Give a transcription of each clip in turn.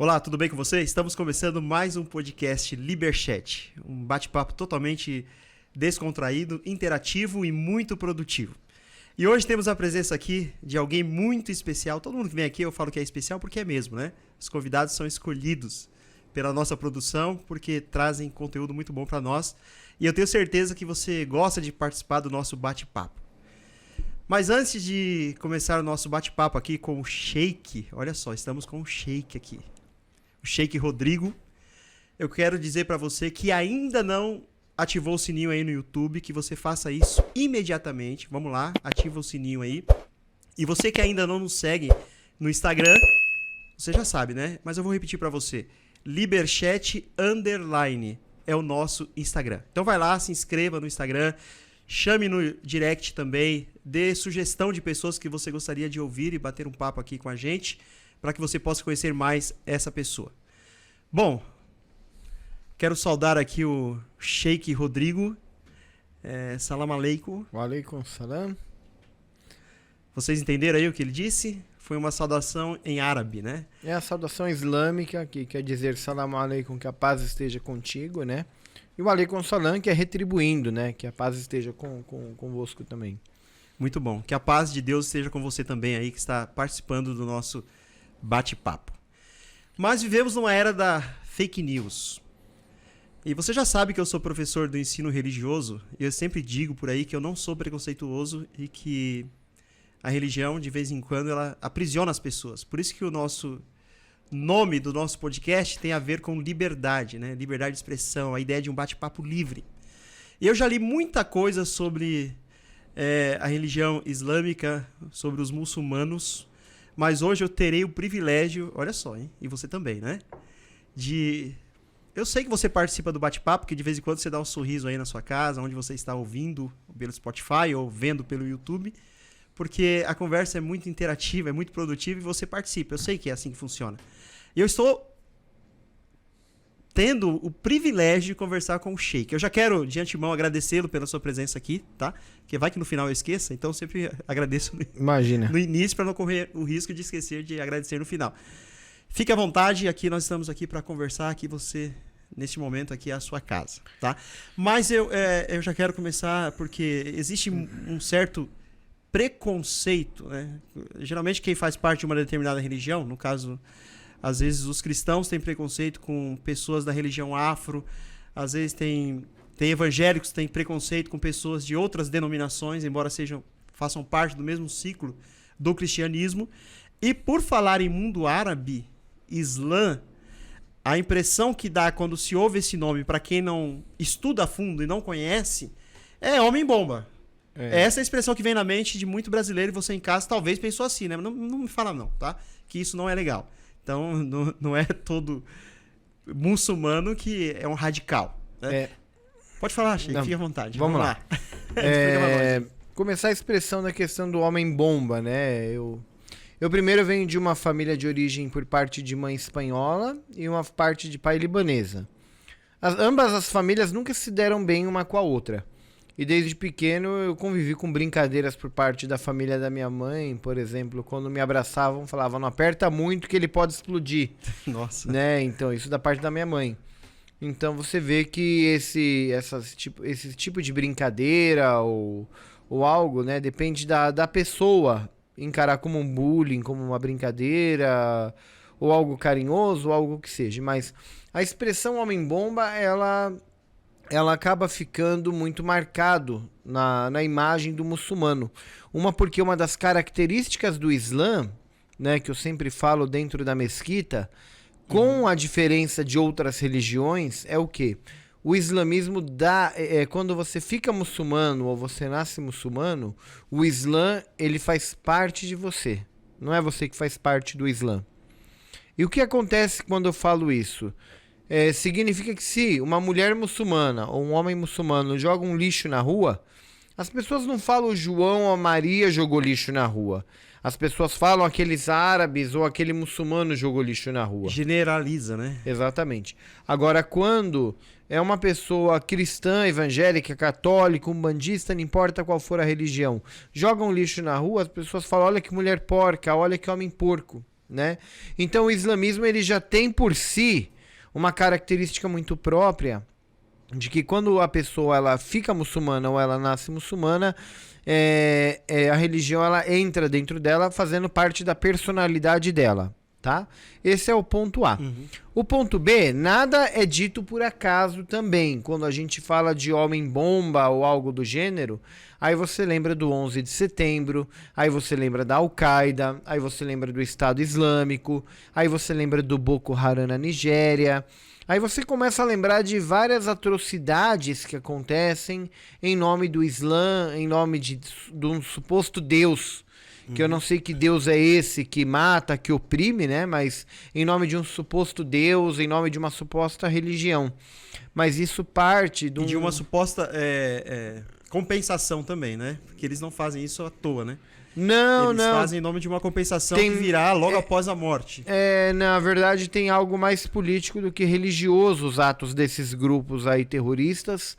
Olá, tudo bem com você? Estamos começando mais um podcast Liberchat, um bate-papo totalmente descontraído, interativo e muito produtivo. E hoje temos a presença aqui de alguém muito especial. Todo mundo que vem aqui eu falo que é especial porque é mesmo, né? Os convidados são escolhidos pela nossa produção porque trazem conteúdo muito bom para nós. E eu tenho certeza que você gosta de participar do nosso bate-papo. Mas antes de começar o nosso bate-papo aqui com o Sheik, olha só, estamos com o Sheik aqui. O Sheik Rodrigo. Eu quero dizer para você que ainda não ativou o sininho aí no YouTube, que você faça isso imediatamente. Vamos lá, ativa o sininho aí. E você que ainda não nos segue no Instagram, você já sabe, né? Mas eu vou repetir para você. Liberchat_ é o nosso Instagram. Então vai lá, se inscreva no Instagram, chame no direct também, dê sugestão de pessoas que você gostaria de ouvir e bater um papo aqui com a gente, para que você possa conhecer mais essa pessoa. Bom, quero saudar aqui o Sheik Rodrigo. Salam aleikum. Wa alaikum salam. Vocês entenderam aí o que ele disse? Foi uma saudação em árabe, né? É a saudação islâmica, que quer dizer salam aleikum, que a paz esteja contigo, né? E o alaikum salam, que é retribuindo, né? Que a paz esteja convosco também. Muito bom. Que a paz de Deus esteja com você também aí, que está participando do nosso bate-papo. Mas vivemos numa era da fake news. E você já sabe que eu sou professor do ensino religioso, e eu sempre digo por aí que eu não sou preconceituoso e que a religião, de vez em quando, ela aprisiona as pessoas. Por isso que o nosso nome do nosso podcast tem a ver com liberdade, né? Liberdade de expressão, a ideia de um bate-papo livre. E eu já li muita coisa sobre a religião islâmica, sobre os muçulmanos, mas hoje eu terei o privilégio, olha só, hein? E você também, né? Eu sei que você participa do bate-papo, que de vez em quando você dá um sorriso aí na sua casa, onde você está ouvindo pelo Spotify ou vendo pelo YouTube, porque a conversa é muito interativa, é muito produtiva e você participa. Eu sei que é assim que funciona. E eu estou tendo o privilégio de conversar com o Sheik. Eu já quero, de antemão, agradecê-lo pela sua presença aqui, tá? Porque vai que no final eu esqueça, então eu sempre agradeço no início para não correr o risco de esquecer de agradecer no final. Fique à vontade, aqui nós estamos aqui para conversar, aqui você, neste momento, aqui é a sua casa, tá? Mas eu já quero começar porque existe um certo preconceito, né? Geralmente quem faz parte de uma determinada religião, no caso, às vezes os cristãos têm preconceito com pessoas da religião afro, às vezes tem evangélicos que têm preconceito com pessoas de outras denominações, embora façam parte do mesmo ciclo do cristianismo. E por falar em mundo árabe, Islã, a impressão que dá quando se ouve esse nome, para quem não estuda a fundo e não conhece, é homem-bomba. Essa é a expressão que vem na mente de muito brasileiro, e você em casa talvez pensou assim, né? Não me fala não, tá? Que isso não é legal. Então, não é todo muçulmano que é um radical, né? Pode falar, Sheik, fique à vontade. Vamos lá. Começar a expressão da questão do homem-bomba, né? Eu primeiro venho de uma família de origem por parte de mãe espanhola e uma parte de pai libanesa. Ambas as famílias nunca se deram bem uma com a outra. E desde pequeno eu convivi com brincadeiras por parte da família da minha mãe, por exemplo, quando me abraçavam, falavam, não aperta muito que ele pode explodir. Nossa. Né? Então, isso da parte da minha mãe. Então você vê que esse tipo de brincadeira ou algo, né, depende da pessoa encarar como um bullying, como uma brincadeira, ou algo carinhoso, ou algo que seja. Mas a expressão homem-bomba, ela acaba ficando muito marcado na imagem do muçulmano. Porque uma das características do Islã, né, que eu sempre falo dentro da mesquita, com a diferença de outras religiões, é o quê? O islamismo quando você fica muçulmano ou você nasce muçulmano, o Islã, ele faz parte de você. Não é você que faz parte do Islã. E o que acontece quando eu falo isso? Significa que se uma mulher muçulmana ou um homem muçulmano joga um lixo na rua, as pessoas não falam João ou Maria jogou lixo na rua. As pessoas falam aqueles árabes ou aquele muçulmano jogou lixo na rua. Generaliza, né? Exatamente. Agora, quando é uma pessoa cristã, evangélica, católica, umbandista, não importa qual for a religião, joga um lixo na rua, as pessoas falam, olha que mulher porca, olha que homem porco. né? Então o islamismo ele já tem por si uma característica muito própria de que quando a pessoa ela fica muçulmana ou ela nasce muçulmana, a religião ela entra dentro dela fazendo parte da personalidade dela, tá? Esse é o ponto A. O ponto B, nada é dito por acaso também. Quando a gente fala de homem-bomba ou algo do gênero, aí você lembra do 11 de setembro, aí você lembra da Al-Qaeda, aí você lembra do Estado Islâmico, aí você lembra do Boko Haram na Nigéria. Aí você começa a lembrar de várias atrocidades que acontecem em nome do Islã, em nome de um suposto Deus, que eu não sei que Deus é esse que mata, que oprime, né? Mas em nome de um suposto Deus, em nome de uma suposta religião. Mas isso parte E de uma suposta compensação também, né? Porque eles não fazem isso à toa, né? Eles fazem em nome de uma compensação que virá logo após a morte. Na verdade, tem algo mais político do que religioso os atos desses grupos aí terroristas,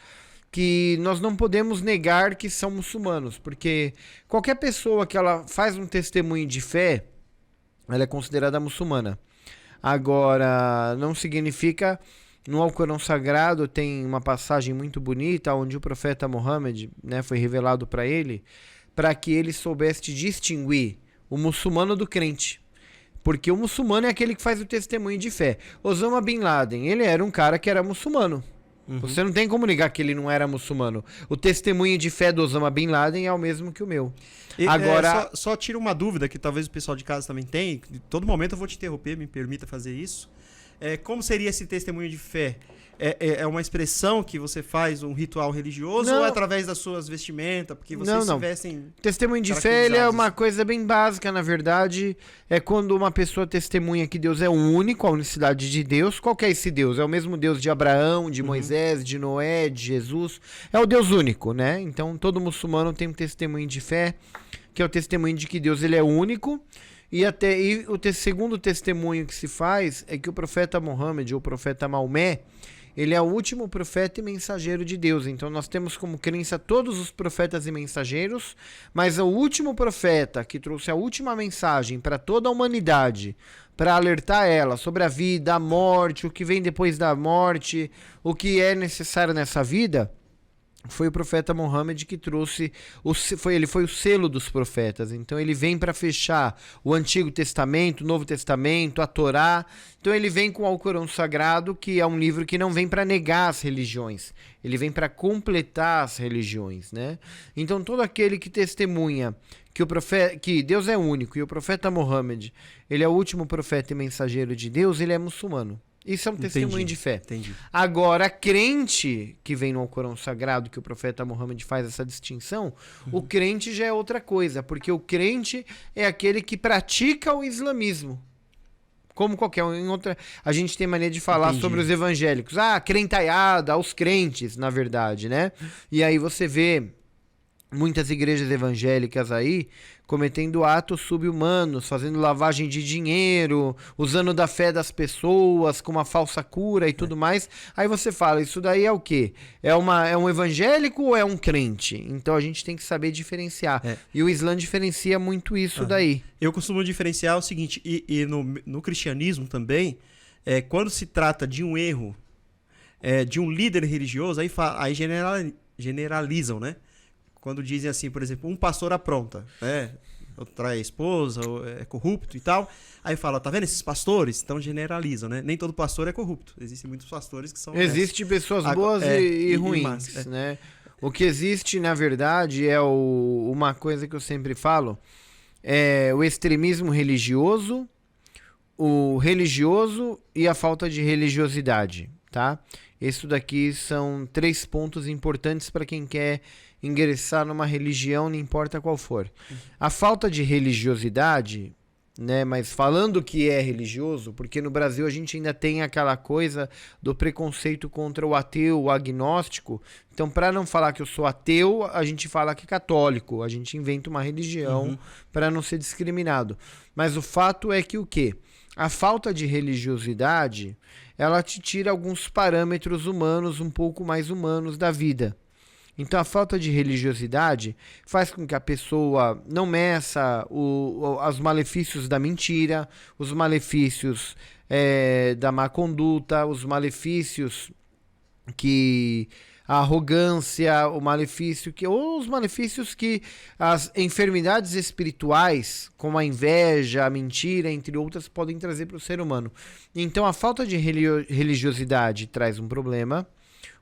que nós não podemos negar que são muçulmanos, porque qualquer pessoa que ela faz um testemunho de fé, ela é considerada muçulmana. Agora, não significa... No Alcorão Sagrado tem uma passagem muito bonita onde o profeta Muhammad, né, foi revelado para ele, para que ele soubesse distinguir o muçulmano do crente. Porque o muçulmano é aquele que faz o testemunho de fé. Osama Bin Laden, ele era um cara que era muçulmano. Você não tem como negar que ele não era muçulmano. O testemunho de fé do Osama Bin Laden é o mesmo que o meu. Agora, só tira uma dúvida que talvez o pessoal de casa também tenha. Em todo momento eu vou te interromper, me permita fazer isso. Como seria esse testemunho de fé? É uma expressão que você faz, um ritual religioso, ou é através das suas vestimentas? Porque vocês se vestem... Testemunho de fé ele é uma coisa bem básica, na verdade. É quando uma pessoa testemunha que Deus é único, a unicidade de Deus. Qual que é esse Deus? É o mesmo Deus de Abraão, de Moisés, de Noé, de Jesus. É o Deus único, né? Então todo muçulmano tem um testemunho de fé, que é o testemunho de que Deus ele é único. E o segundo testemunho que se faz é que o profeta Muhammad, ou o profeta Maomé, ele é o último profeta e mensageiro de Deus. Então nós temos como crença todos os profetas e mensageiros, mas o último profeta que trouxe a última mensagem para toda a humanidade, para alertar ela sobre a vida, a morte, o que vem depois da morte, o que é necessário nessa vida, foi o profeta Muhammad que trouxe, ele foi o selo dos profetas. Então ele vem para fechar o Antigo Testamento, o Novo Testamento, a Torá. Então ele vem com o Alcorão Sagrado, que é um livro que não vem para negar as religiões, ele vem para completar as religiões, né? Então todo aquele que testemunha que Deus é único e o profeta Muhammad, ele é o último profeta e mensageiro de Deus, ele é muçulmano. Isso é um testemunho de fé. Entendi. Agora, crente que vem no Alcorão Sagrado, que o profeta Muhammad faz essa distinção, o crente já é outra coisa, porque o crente é aquele que pratica o islamismo. Como qualquer outra... A gente tem mania de falar sobre os evangélicos. Crentaiada, os crentes, na verdade, né? E aí você vê muitas igrejas evangélicas aí cometendo atos subhumanos, fazendo lavagem de dinheiro, usando da fé das pessoas com uma falsa cura e tudo mais. Aí você fala, isso daí é o quê? É um evangélico ou é um crente? Então a gente tem que saber diferenciar. E o Islã diferencia muito isso daí. Eu costumo diferenciar o seguinte, e no cristianismo também, quando se trata de um erro de um líder religioso, aí generalizam, né? Quando dizem assim, por exemplo, um pastor apronta, né? Ou trai a esposa, ou é corrupto e tal. Aí fala, tá vendo esses pastores? Então generalizam, né? Nem todo pastor é corrupto. Existem muitos pastores que são... Existem pessoas boas e ruins, né? O que existe, na verdade, uma coisa que eu sempre falo, é o extremismo religioso, o religioso e a falta de religiosidade, tá? Isso daqui são 3 pontos importantes para quem quer ingressar numa religião, não importa qual for. A falta de religiosidade, né, mas falando que é religioso, porque no Brasil a gente ainda tem aquela coisa do preconceito contra o ateu, o agnóstico. Então, para não falar que eu sou ateu, a gente fala que é católico. A gente inventa uma religião para não ser discriminado. Mas o fato é que o quê? A falta de religiosidade, ela te tira alguns parâmetros humanos, um pouco mais humanos da vida. Então a falta de religiosidade faz com que a pessoa não meça os malefícios da mentira, os malefícios da má conduta, os malefícios que a arrogância, o malefício ou os malefícios que as enfermidades espirituais, como a inveja, a mentira, entre outras, podem trazer para o ser humano. Então a falta de religiosidade traz um problema.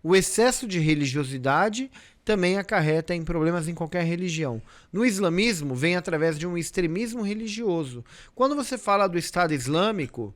O excesso de religiosidade também acarreta em problemas em qualquer religião. No islamismo, vem através de um extremismo religioso. Quando você fala do Estado Islâmico,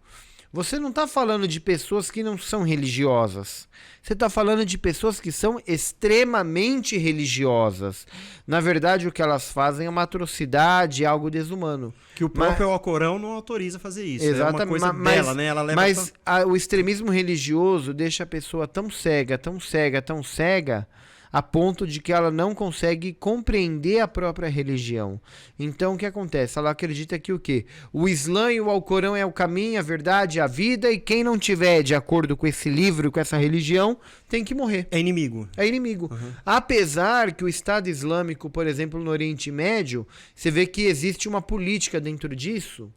você não está falando de pessoas que não são religiosas. Você está falando de pessoas que são extremamente religiosas. Na verdade, o que elas fazem é uma atrocidade, algo desumano. Que o próprio Alcorão não autoriza fazer isso. Exatamente. É uma coisa dela, né? Ela leva mas o extremismo religioso deixa a pessoa tão cega, tão cega, tão cega, a ponto de que ela não consegue compreender a própria religião. Então, o que acontece? Ela acredita que o quê? O Islã e o Alcorão é o caminho, a verdade, a vida, e quem não tiver de acordo com esse livro, com essa religião, tem que morrer. É inimigo. É inimigo. Uhum. Apesar que o Estado Islâmico, por exemplo, no Oriente Médio, você vê que existe uma política dentro disso.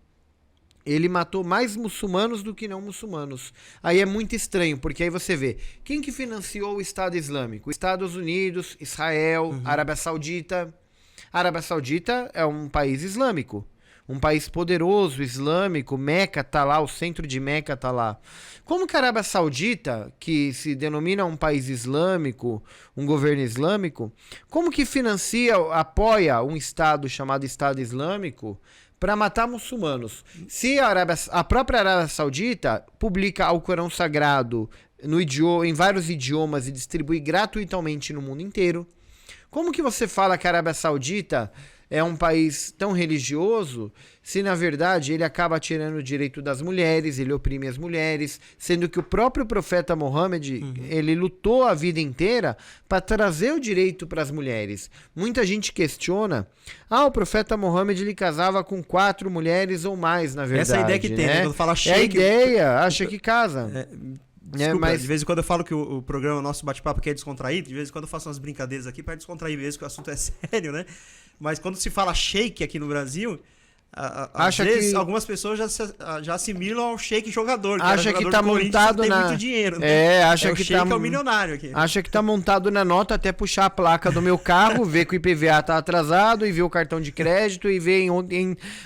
Ele matou mais muçulmanos do que não muçulmanos. Aí é muito estranho, porque aí você vê, quem que financiou o Estado Islâmico? Estados Unidos, Israel, Arábia Saudita. A Arábia Saudita é um país islâmico, um país poderoso, islâmico. Meca tá lá, o centro de Meca tá lá. Como que a Arábia Saudita, que se denomina um país islâmico, um governo islâmico, como que financia, apoia um Estado chamado Estado Islâmico para matar muçulmanos? Se a própria Arábia Saudita publica o Corão Sagrado em vários idiomas e distribui gratuitamente no mundo inteiro, como que você fala que a Arábia Saudita é um país tão religioso, se na verdade ele acaba tirando o direito das mulheres, ele oprime as mulheres, sendo que o próprio profeta Mohammed, ele lutou a vida inteira para trazer o direito para as mulheres. Muita gente questiona, o profeta Mohammed ele casava com 4 mulheres ou mais, na verdade. Essa é a ideia que tem, né? Quando fala sheik, é a ideia, acha que casa. Desculpa, mas de vez em quando eu falo que o programa, nosso bate-papo aqui é descontraído, de vez em quando eu faço umas brincadeiras aqui para descontrair mesmo, que o assunto é sério, né? Mas quando se fala shake aqui no Brasil, às vezes algumas pessoas já assimilam ao shake jogador. Que acha que tá montado tem muito dinheiro, né? Acha que o shake é o milionário aqui. Acha que tá montado na nota até puxar a placa do meu carro, ver que o IPVA tá atrasado e ver o cartão de crédito e ver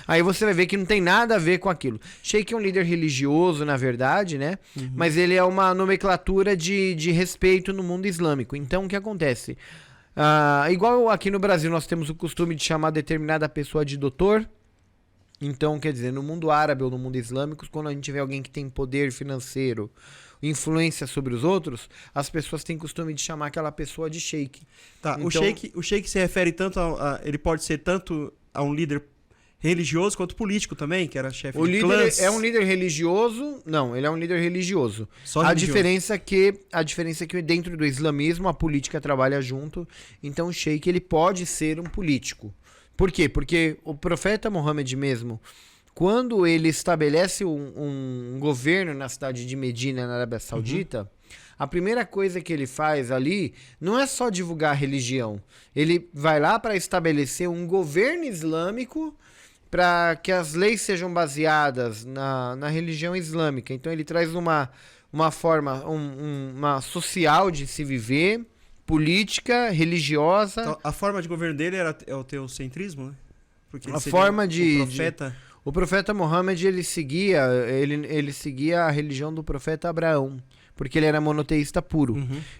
aí você vai ver que não tem nada a ver com aquilo. Shake é um líder religioso, na verdade, né? Mas ele é uma nomenclatura de respeito no mundo islâmico. Então, o que acontece? Igual aqui no Brasil nós temos o costume de chamar determinada pessoa de doutor. Então, quer dizer, no mundo árabe ou no mundo islâmico, quando a gente vê alguém que tem poder financeiro, influência sobre os outros, as pessoas têm costume de chamar aquela pessoa de sheik. Tá, então, o sheik se refere tanto ele pode ser tanto a um líder religioso quanto político também, que era chefe de clãs. É um líder religioso? Não, ele é um líder religioso. A diferença é que dentro do islamismo a política trabalha junto, então o sheik ele pode ser um político. Por quê? Porque o profeta Mohammed mesmo, quando ele estabelece um governo na cidade de Medina, na Arábia Saudita, a primeira coisa que ele faz ali não é só divulgar a religião. Ele vai lá para estabelecer um governo islâmico para que as leis sejam baseadas na religião islâmica. Então ele traz uma forma uma social de se viver, política, religiosa. Então, a forma de governo dele é o teocentrismo, né? Porque a forma de profeta. O profeta Mohammed ele seguia a religião do profeta Abraão, porque ele era monoteísta puro.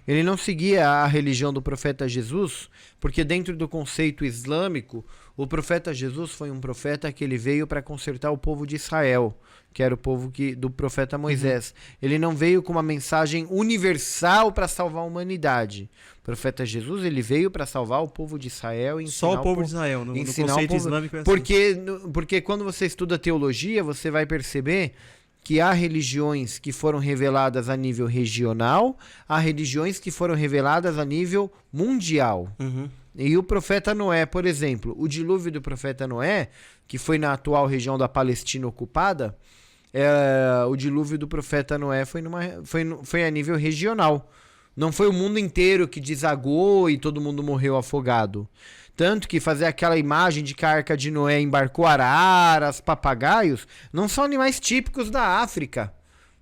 Ele não seguia a religião do profeta Jesus, porque dentro do conceito islâmico, o profeta Jesus foi um profeta que ele veio para consertar o povo de Israel, que era o povo do profeta Moisés. Ele não veio com uma mensagem universal para salvar a humanidade. O profeta Jesus ele veio para salvar o povo de Israel. Só o povo de Israel, no conceito islâmico é assim. Porque quando você estuda teologia, você vai perceber que há religiões que foram reveladas a nível regional, há religiões que foram reveladas a nível mundial. E o profeta Noé, por exemplo, o dilúvio do profeta Noé, que foi na atual região da Palestina ocupada, o dilúvio do profeta Noé foi a nível regional. Não foi o mundo inteiro que desagou e todo mundo morreu afogado. Tanto que fazer aquela imagem de que a Arca de Noé embarcou araras, papagaios, não são animais típicos da África.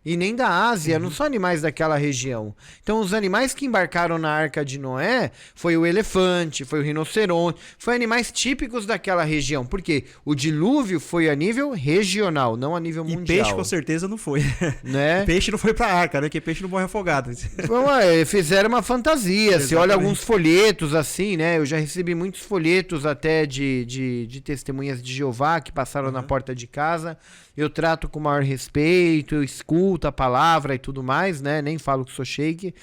E nem da Ásia, não são animais daquela região. Então, os animais que embarcaram na Arca de Noé foi o elefante, foi o rinoceronte, foi animais típicos daquela região. Por quê? O dilúvio foi a nível regional, não a nível mundial. E peixe com certeza não foi. Né? Peixe não foi pra arca, né? Porque peixe não morre afogado. Fizeram uma fantasia. Você olha alguns folhetos assim, né? Eu já recebi muitos folhetos até de testemunhas de Jeová que passaram na porta de casa. Eu trato com o maior respeito, eu escuto a palavra e tudo mais, né? Nem falo que sou sheik.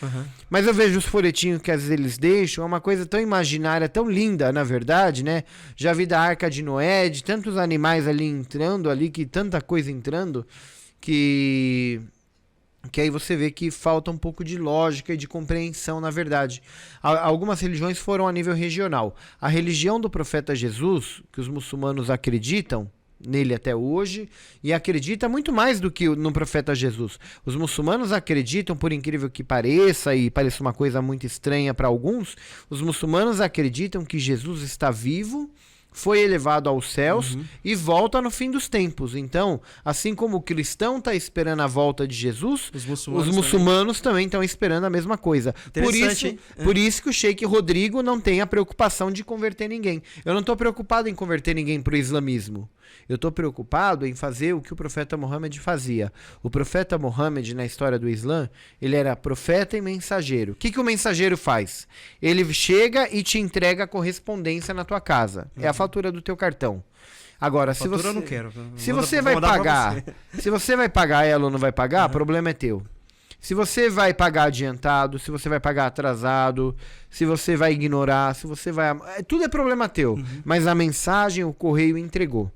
Mas eu vejo os folhetinhos que às vezes eles deixam, é uma coisa tão imaginária, tão linda, na verdade, né? Já vi da Arca de Noé, de tantos animais ali entrando ali, que tanta coisa entrando, que aí você vê que falta um pouco de lógica e de compreensão, na verdade. Algumas religiões foram a nível regional. A religião do profeta Jesus, que os muçulmanos acreditam nele até hoje, e acredita muito mais do que no profeta Jesus. Os muçulmanos acreditam, por incrível que pareça, e pareça uma coisa muito estranha para alguns, os muçulmanos acreditam que Jesus está vivo, foi elevado aos céus e volta no fim dos tempos. Então, assim como o cristão está esperando a volta de Jesus, os muçulmanos também estão esperando a mesma coisa. Por isso que o Sheik Rodrigo não tem a preocupação de converter ninguém. Eu não estou preocupado em converter ninguém para o islamismo. Eu estou preocupado em fazer o que o profeta Mohammed fazia. O profeta Mohammed, na história do Islã, ele era profeta e mensageiro. O que o mensageiro faz? Ele chega e te entrega a correspondência na tua casa. É a fatura do teu cartão. Agora, se você... eu não quero. Se você vai pagar, se você vai pagar ela ou não vai pagar, o problema é teu. Se você vai pagar adiantado, se você vai pagar atrasado, se você vai ignorar, se você vai... Tudo é problema teu. Mas a mensagem, o correio entregou.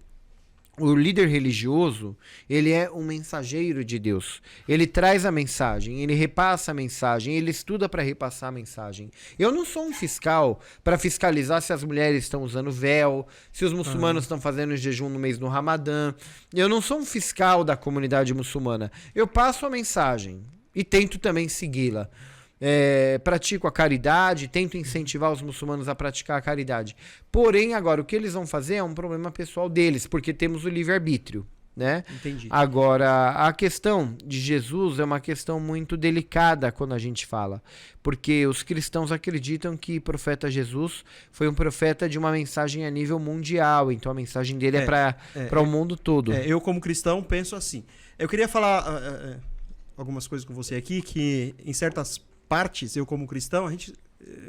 O líder religioso, ele é um mensageiro de Deus. Ele traz a mensagem, ele repassa a mensagem, ele estuda para repassar a mensagem. Eu não sou um fiscal para fiscalizar se as mulheres estão usando véu, se os muçulmanos estão fazendo jejum no mês do Ramadã. Eu não sou um fiscal da comunidade muçulmana. Eu passo a mensagem e tento também segui-la. Pratico a caridade, tento incentivar os muçulmanos a praticar a caridade. Porém, agora, o que eles vão fazer é um problema pessoal deles, porque temos o livre-arbítrio, né? Entendi. Agora, a questão de Jesus é uma questão muito delicada quando a gente fala, porque os cristãos acreditam que o profeta Jesus foi um profeta de uma mensagem a nível mundial, então a mensagem dele é para o mundo todo. Eu, como cristão, penso assim. Eu queria falar algumas coisas com você aqui, que em certas partes, eu como cristão,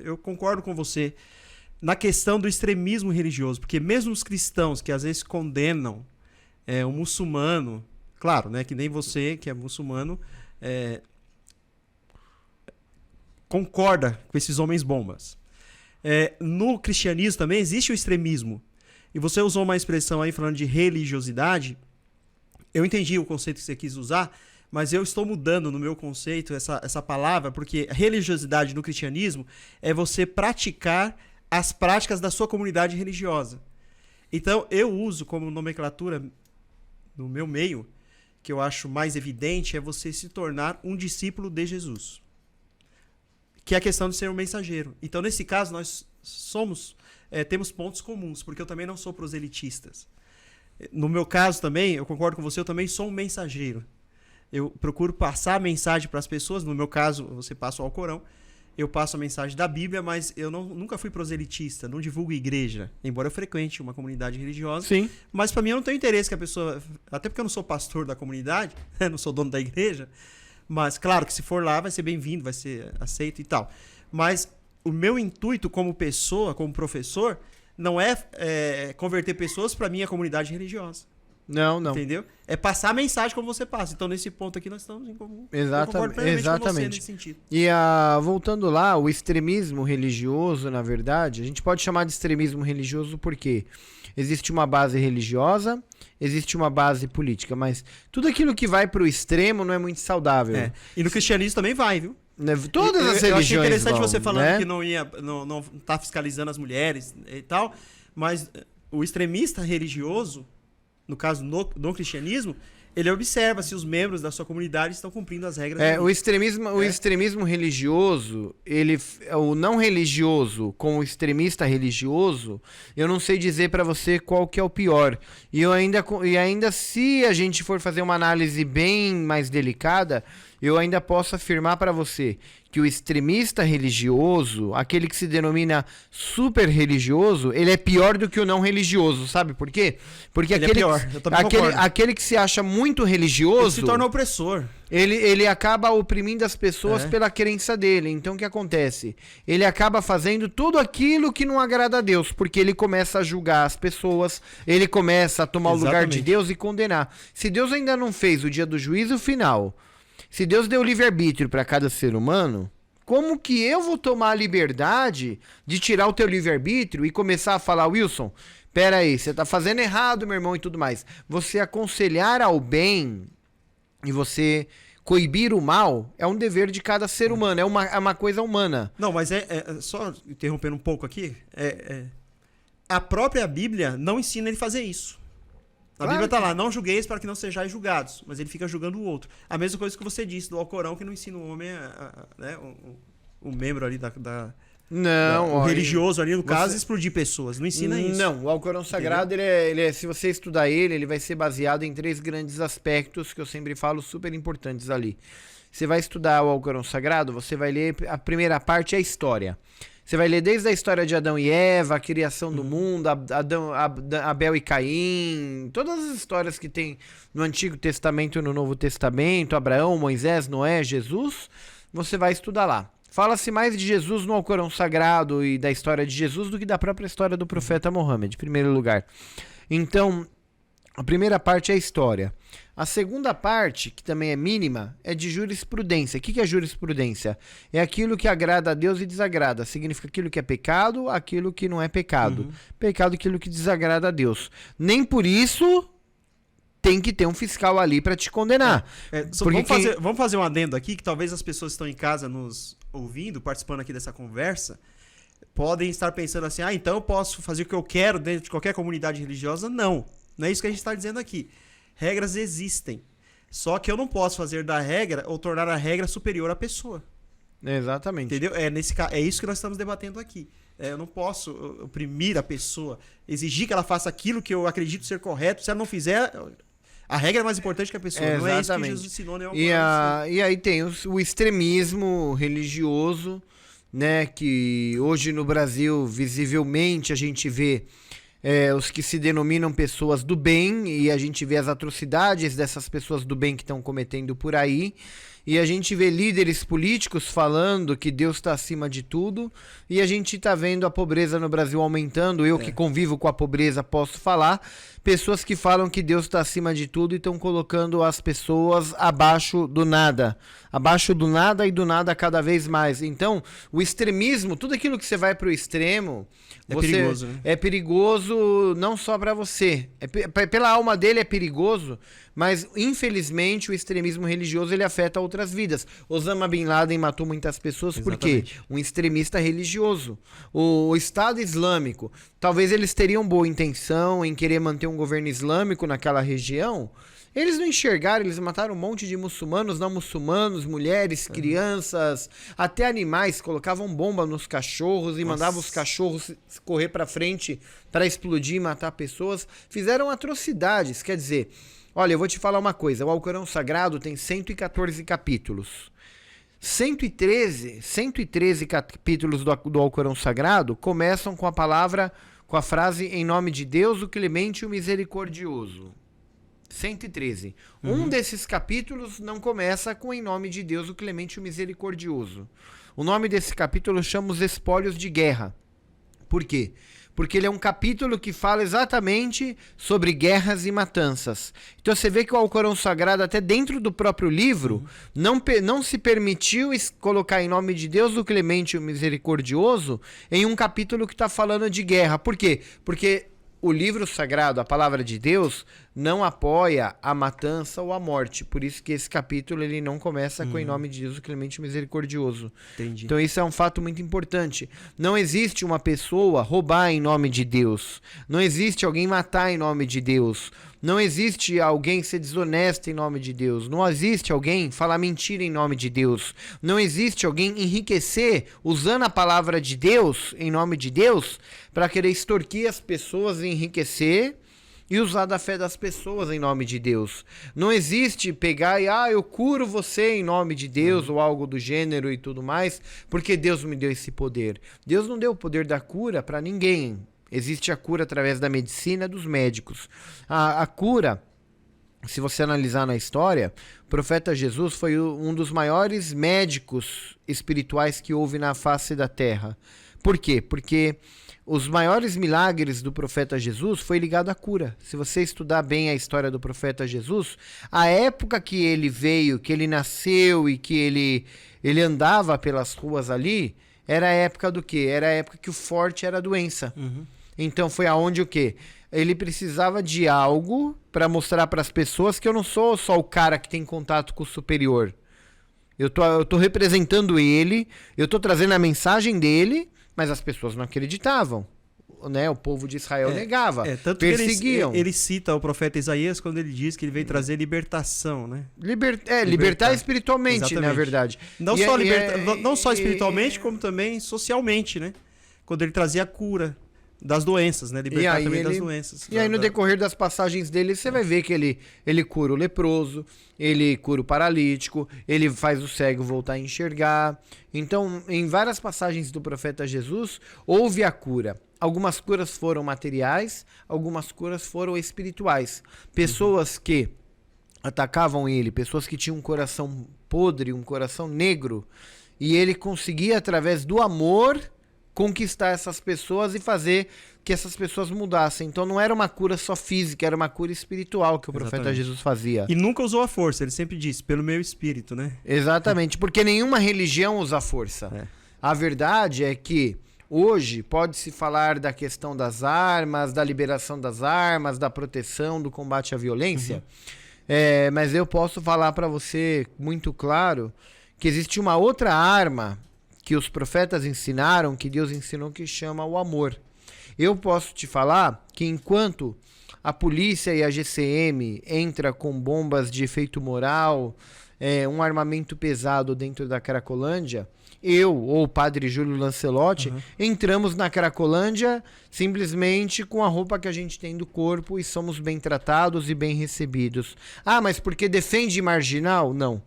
eu concordo com você na questão do extremismo religioso, porque mesmo os cristãos que às vezes condenam um muçulmano, claro, né, que nem você que é muçulmano, concorda com esses homens bombas. No cristianismo também existe o extremismo, e você usou uma expressão aí falando de religiosidade. Eu entendi o conceito que você quis usar, mas eu estou mudando no meu conceito essa palavra, porque religiosidade no cristianismo é você praticar as práticas da sua comunidade religiosa. Então, eu uso como nomenclatura no meu meio, que eu acho mais evidente, é você se tornar um discípulo de Jesus. Que é a questão de ser um mensageiro. Então, nesse caso, nós temos pontos comuns, porque eu também não sou proselitista. No meu caso também, eu concordo com você, eu também sou um mensageiro. Eu procuro passar a mensagem para as pessoas. No meu caso, você passa o Alcorão. Eu passo a mensagem da Bíblia, mas eu nunca fui proselitista, não divulgo igreja, embora eu frequente uma comunidade religiosa. Sim. Mas para mim eu não tenho interesse que a pessoa... Até porque eu não sou pastor da comunidade, não sou dono da igreja. Mas claro que se for lá vai ser bem-vindo, vai ser aceito e tal. Mas o meu intuito como pessoa, como professor, não é converter pessoas para a minha comunidade religiosa. Não. Entendeu? É passar a mensagem como você passa. Então, nesse ponto aqui, nós estamos em comum. Exatamente. Com você nesse sentido. E voltando lá, o extremismo religioso, na verdade, a gente pode chamar de extremismo religioso porque existe uma base religiosa, existe uma base política, mas tudo aquilo que vai para o extremo não é muito saudável. E no cristianismo também vai, viu? Todas as religiões. Eu achei interessante você falando, né? Que não tá fiscalizando as mulheres e tal, mas o extremista religioso, no caso no cristianismo, Ele observa se os membros da sua comunidade estão cumprindo as regras. O extremismo religioso, o não religioso com o extremista religioso, eu não sei dizer pra você qual que é o pior. E ainda se a gente for fazer uma análise bem mais delicada, eu ainda posso afirmar pra você que o extremista religioso, aquele que se denomina super religioso, ele é pior do que o não religioso, sabe por quê? Porque Ele é pior, eu também concordo. aquele que se acha muito religioso, Ele se torna opressor. ele acaba oprimindo as pessoas pela crença dele. Então o que acontece? Ele acaba fazendo tudo aquilo que não agrada a Deus, porque ele começa a julgar as pessoas, ele começa a tomar o lugar de Deus e condenar. Se Deus ainda não fez o dia do juízo final, se Deus deu livre-arbítrio para cada ser humano, como que eu vou tomar a liberdade de tirar o teu livre-arbítrio e começar a falar, Wilson, pera aí, você tá fazendo errado, meu irmão, e tudo mais. Você aconselhar ao bem e você coibir o mal é um dever de cada ser humano, é uma coisa humana. Não, mas só interrompendo um pouco aqui, a própria Bíblia não ensina ele a fazer isso. A Bíblia tá lá, não julgueis para que não sejais julgados, mas ele fica julgando o outro. A mesma coisa que você disse do Alcorão, que não ensina o homem, o membro ali o religioso ali, no caso, explodir pessoas. Não ensina isso. Não, o Alcorão Sagrado, se você estudar ele vai ser baseado em 3 grandes aspectos que eu sempre falo super importantes ali. Você vai estudar o Alcorão Sagrado, você vai ler, a primeira parte é a história. Você vai ler desde a história de Adão e Eva, a criação do mundo, Abel e Caim, todas as histórias que tem no Antigo Testamento e no Novo Testamento, Abraão, Moisés, Noé, Jesus, você vai estudar lá. Fala-se mais de Jesus no Alcorão Sagrado e da história de Jesus do que da própria história do profeta Mohammed, em primeiro lugar. Então, a primeira parte é a história. A segunda parte, que também é mínima, é de jurisprudência. O que é jurisprudência? É aquilo que agrada a Deus e desagrada. Significa aquilo que é pecado, aquilo que não é pecado. Pecado, aquilo que desagrada a Deus. Nem por isso tem que ter um fiscal ali para te condenar. Vamos fazer um adendo aqui, que talvez as pessoas que estão em casa nos ouvindo, participando aqui dessa conversa, podem estar pensando assim, então eu posso fazer o que eu quero dentro de qualquer comunidade religiosa? Não é isso que a gente está dizendo aqui. Regras existem. Só que eu não posso fazer da regra ou tornar a regra superior à pessoa. Exatamente. Entendeu? É isso que nós estamos debatendo aqui. Eu não posso oprimir a pessoa, exigir que ela faça aquilo que eu acredito ser correto. Se ela não fizer, a regra é mais importante que a pessoa. Não é isso que Jesus ensinou, né? E aí tem o extremismo religioso, né? Que hoje no Brasil, visivelmente, a gente vê os que se denominam pessoas do bem, e a gente vê as atrocidades dessas pessoas do bem que estão cometendo por aí, e a gente vê líderes políticos falando que Deus está acima de tudo, e a gente está vendo a pobreza no Brasil aumentando. Eu que convivo com a pobreza posso falar, pessoas que falam que Deus está acima de tudo e estão colocando as pessoas abaixo do nada e do nada cada vez mais. Então, o extremismo, tudo aquilo que você vai para o extremo, perigoso, né? É perigoso não só para você, pela alma dele é perigoso, mas infelizmente o extremismo religioso ele afeta outras vidas. Osama Bin Laden matou muitas pessoas. Exatamente. Por quê? Um extremista religioso. O Estado Islâmico, talvez eles teriam boa intenção em querer manter um governo islâmico naquela região. Eles não enxergaram, eles mataram um monte de muçulmanos, não muçulmanos, mulheres, crianças, até animais, colocavam bomba nos cachorros e mandavam os cachorros correr pra frente para explodir e matar pessoas. Fizeram atrocidades, quer dizer, olha, eu vou te falar uma coisa, o Alcorão Sagrado tem 114 capítulos. 113 capítulos do Alcorão Sagrado começam com a frase em nome de Deus, o Clemente e o Misericordioso. 113. Um desses capítulos não começa com em nome de Deus, o Clemente e o Misericordioso. O nome desse capítulo chama os espólios de guerra. Por quê? Porque ele é um capítulo que fala exatamente sobre guerras e matanças. Então você vê que o Alcorão Sagrado, até dentro do próprio livro, não se permitiu colocar em nome de Deus, o Clemente e o Misericordioso, em um capítulo que está falando de guerra. Por quê? Porque o livro sagrado, a palavra de Deus, não apoia a matança ou a morte. Por isso que esse capítulo ele não começa com em nome de Deus, o Clemente e Misericordioso. Entendi. Então isso é um fato muito importante. Não existe uma pessoa roubar em nome de Deus. Não existe alguém matar em nome de Deus. Não existe alguém ser desonesto em nome de Deus. Não existe alguém falar mentira em nome de Deus. Não existe alguém enriquecer usando a palavra de Deus, em nome de Deus, para querer extorquir as pessoas e enriquecer e usar da fé das pessoas em nome de Deus. Não existe pegar e, eu curo você em nome de Deus ou algo do gênero e tudo mais, porque Deus me deu esse poder. Deus não deu o poder da cura para ninguém. Existe a cura através da medicina dos médicos. A cura, se você analisar na história, o profeta Jesus foi um dos maiores médicos espirituais que houve na face da terra. Por quê? Porque os maiores milagres do profeta Jesus foi ligado à cura. Se você estudar bem a história do profeta Jesus, a época que ele veio, que ele nasceu e que ele andava pelas ruas ali, era a época do quê? Era a época que o forte era a doença. Então foi aonde o quê? Ele precisava de algo para mostrar para as pessoas que eu não sou só o cara que tem contato com o superior. Eu tô representando ele, eu tô trazendo a mensagem dele, mas as pessoas não acreditavam. Né? O povo de Israel negava, tanto perseguiam. Que ele cita o profeta Isaías quando ele diz que ele veio trazer libertação, né? Libertar espiritualmente, exatamente. Na verdade. Não só espiritualmente, como também socialmente, né? Quando ele trazia a cura das doenças, né? Libertar também das doenças. E aí no decorrer das passagens dele, você vai ver que ele cura o leproso, ele cura o paralítico, ele faz o cego voltar a enxergar. Então, em várias passagens do profeta Jesus, houve a cura. Algumas curas foram materiais, algumas curas foram espirituais. Pessoas que atacavam ele, pessoas que tinham um coração podre, um coração negro, e ele conseguia, através do amor, conquistar essas pessoas e fazer que essas pessoas mudassem. Então não era uma cura só física, era uma cura espiritual que o profeta Jesus fazia. E nunca usou a força, ele sempre disse, pelo meu espírito, né? Exatamente, porque nenhuma religião usa força. A verdade é que hoje pode-se falar da questão das armas, da liberação das armas, da proteção, do combate à violência, mas eu posso falar para você muito claro que existe uma outra arma que os profetas ensinaram, que Deus ensinou, que chama o amor. Eu posso te falar que enquanto a polícia e a GCM entra com bombas de efeito moral, um armamento pesado dentro da Cracolândia, eu ou o padre Júlio Lancelotti entramos na Cracolândia simplesmente com a roupa que a gente tem do corpo e somos bem tratados e bem recebidos. Mas porque defende marginal? Não.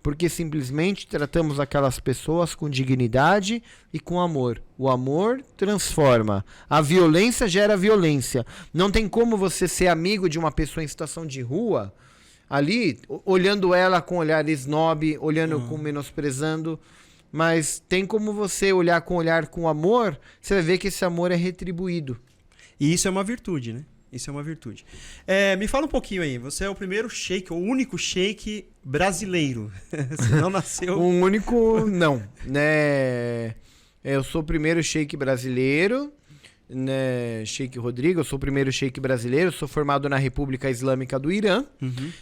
Porque simplesmente tratamos aquelas pessoas com dignidade e com amor. O amor transforma. A violência gera violência. Não tem como você ser amigo de uma pessoa em situação de rua, ali, olhando ela com olhar snob, olhando com menosprezando. Mas tem como você olhar com amor, você vai ver que esse amor é retribuído. E isso é uma virtude, né? Isso é uma virtude. Me fala um pouquinho aí. Você é o primeiro sheik, o único sheik brasileiro. Você não nasceu... O único, não. Né? Eu sou o primeiro sheik brasileiro, né? Sheik Rodrigo. Eu sou o primeiro sheik brasileiro. Sou formado na República Islâmica do Irã.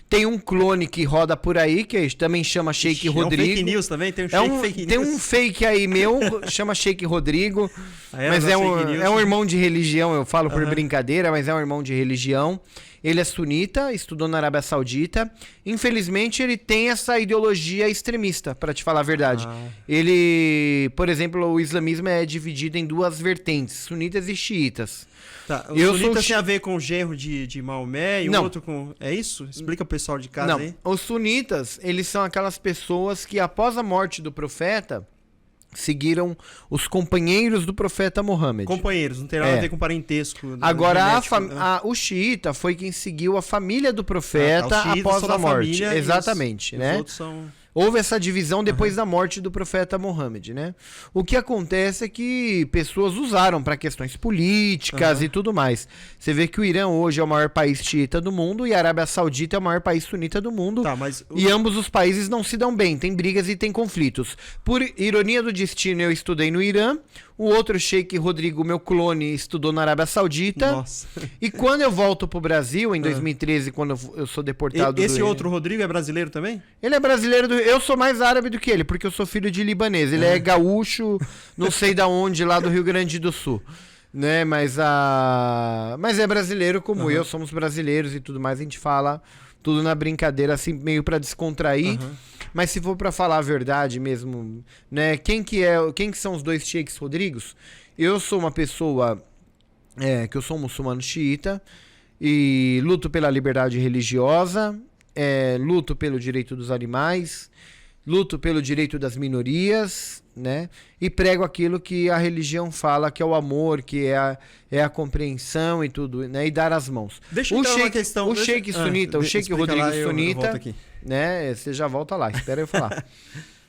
Tem um clone que roda por aí, que também chama Sheik Rodrigo. É um fake news também? Tem um fake news. Tem um fake aí meu, chama Sheik Rodrigo. Mas é um irmão de religião, eu falo por brincadeira, mas é um irmão de religião. Ele é sunita, estudou na Arábia Saudita. Infelizmente, ele tem essa ideologia extremista, para te falar a verdade. Ele, por exemplo, o islamismo é dividido em duas vertentes, sunitas e xiitas. Tá, os sunitas tem a ver com o genro de Maomé e o outro com... É isso? Explica pro pessoal de casa aí. Os sunitas, eles são aquelas pessoas que, após a morte do profeta, seguiram os companheiros do profeta Mohammed. Companheiros, não tem nada a ver com parentesco. Agora, o xiita foi quem seguiu a família do profeta após a morte. Exatamente, né? Os outros são... Houve essa divisão depois da morte do profeta Mohammed, né? O que acontece é que pessoas usaram para questões políticas e tudo mais. Você vê que o Irã hoje é o maior país xiita do mundo e a Arábia Saudita é o maior país sunita do mundo. E ambos os países não se dão bem, tem brigas e tem conflitos. Por ironia do destino, eu estudei no Irã. O outro Sheik Rodrigo, meu clone, estudou na Arábia Saudita. Nossa. E quando eu volto pro Brasil, em 2013, quando eu sou deportado... Esse outro Rodrigo é brasileiro também? Ele é brasileiro. Eu sou mais árabe do que ele, porque eu sou filho de libanês. Ele é gaúcho, não sei da onde, lá do Rio Grande do Sul. né? Mas é brasileiro como eu, somos brasileiros e tudo mais, a gente fala tudo na brincadeira, assim, meio pra descontrair. Mas se for pra falar a verdade mesmo, né? Quem que são os dois Sheiks Rodrigos? Eu sou uma pessoa que eu sou um muçulmano xiita e luto pela liberdade religiosa, luto pelo direito dos animais, luto pelo direito das minorias, né? E prego aquilo que a religião fala, que é o amor, que é a compreensão e tudo, né? E dar as mãos. Deixa eu entrar numa questão. O Sheik sunita, o Sheik Rodrigo Sunita, aqui. né? Você já volta lá, espera eu falar.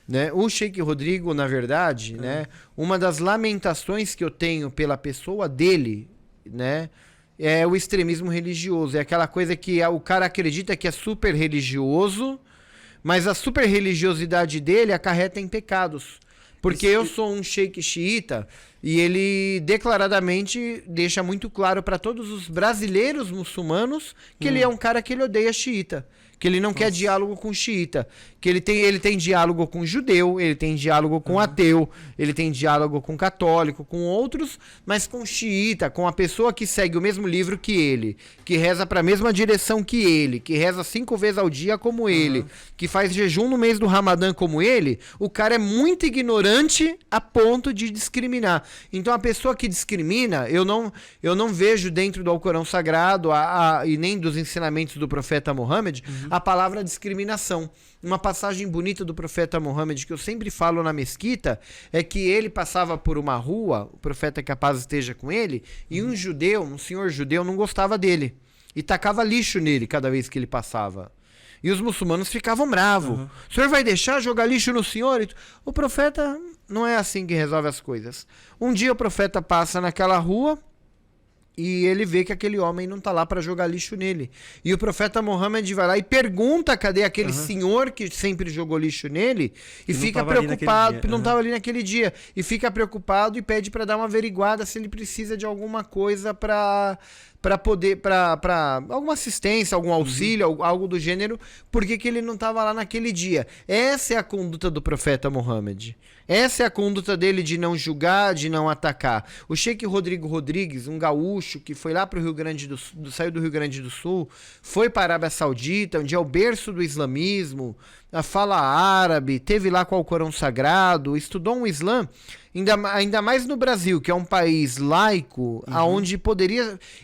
Né? O Sheik Rodrigo, na verdade, né? Uma das lamentações que eu tenho pela pessoa dele, né? É o extremismo religioso. É aquela coisa que o cara acredita que é super religioso, mas a super religiosidade dele acarreta em pecados. Porque eu sou um sheik xiita e ele declaradamente deixa muito claro para todos os brasileiros muçulmanos que ele é um cara que ele odeia xiita. Que ele não quer diálogo com xiita. Que ele tem diálogo com judeu, ele tem diálogo com ateu, ele tem diálogo com católico, com outros, mas com xiita, com a pessoa que segue o mesmo livro que ele, que reza para a mesma direção que ele, que reza 5 vezes ao dia como ele, que faz jejum no mês do Ramadã como ele, o cara é muito ignorante a ponto de discriminar. Então a pessoa que discrimina, eu não vejo dentro do Alcorão Sagrado e nem dos ensinamentos do profeta Muhammad a palavra discriminação. Uma passagem bonita do profeta Muhammad que eu sempre falo na mesquita é que ele passava por uma rua, o profeta que a paz esteja com ele, e um senhor judeu não gostava dele e tacava lixo nele cada vez que ele passava. E os muçulmanos ficavam bravos. O senhor vai deixar jogar lixo no senhor? O profeta não é assim que resolve as coisas. Um dia o profeta passa naquela rua e ele vê que aquele homem não tá lá para jogar lixo nele. E o profeta Muhammad vai lá e pergunta cadê aquele senhor que sempre jogou lixo nele e fica preocupado, que não estava ali naquele dia. E fica preocupado e pede para dar uma averiguada se ele precisa de alguma coisa para alguma assistência, algum auxílio, algo do gênero, porque que ele não estava lá naquele dia. Essa é a conduta do profeta Muhammad. Essa é a conduta dele de não julgar, de não atacar. O Sheik Rodrigo Rodrigues, um gaúcho que foi lá para o Rio Grande do Sul, saiu do Rio Grande do Sul, foi para a Arábia Saudita, onde é o berço do islamismo, a fala árabe, teve lá com o Alcorão Sagrado, estudou um Islã, ainda mais no Brasil, que é um país laico, aonde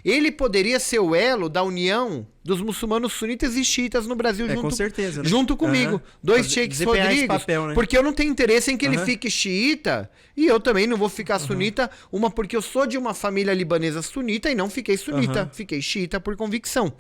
ele poderia ser o elo da união dos muçulmanos sunitas e xiitas no Brasil com certeza, né? Junto comigo. Dois Sheiks Rodrigues, papel, né? Porque eu não tenho interesse em que ele fique xiita e eu também não vou ficar sunita, porque eu sou de uma família libanesa sunita e não fiquei sunita, fiquei xiita por convicção.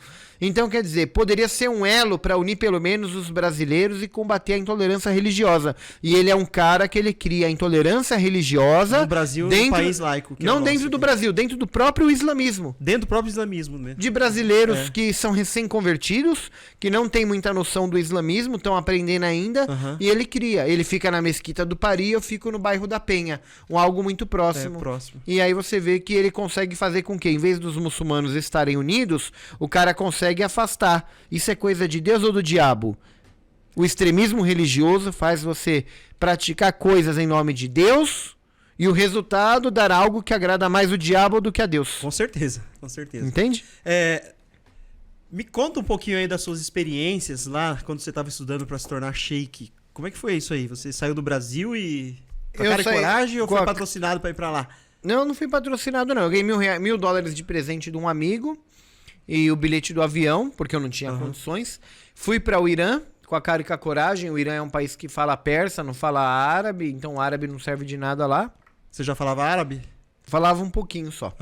Então, quer dizer, poderia ser um elo para unir pelo menos os brasileiros e combater a intolerância religiosa. E ele é um cara que ele cria a intolerância religiosa no Brasil, no país laico. Não dentro do Brasil, dentro do próprio islamismo. Dentro do próprio islamismo, né? De brasileiros que são recém-convertidos, que não tem muita noção do islamismo, estão aprendendo ainda, e ele fica na mesquita do Pari, eu fico no bairro da Penha, algo muito próximo. E aí você vê que ele consegue fazer com que, em vez dos muçulmanos estarem unidos, o cara consegue afastar. Isso é coisa de Deus ou do diabo? O extremismo religioso faz você praticar coisas em nome de Deus e o resultado dar algo que agrada mais o diabo do que a Deus. Com certeza, com certeza. Entende? Me conta um pouquinho aí das suas experiências lá, quando você estava estudando para se tornar sheik. Como é que foi isso aí? Você saiu do Brasil e... com a cara e coragem ou foi patrocinado para ir para lá? Não fui patrocinado não. Eu ganhei $1.000 de presente de um amigo e o bilhete do avião, porque eu não tinha condições. Fui para o Irã com a cara e com a coragem. O Irã é um país que fala persa, não fala árabe, então o árabe não serve de nada lá. Você já falava árabe? Falava um pouquinho só.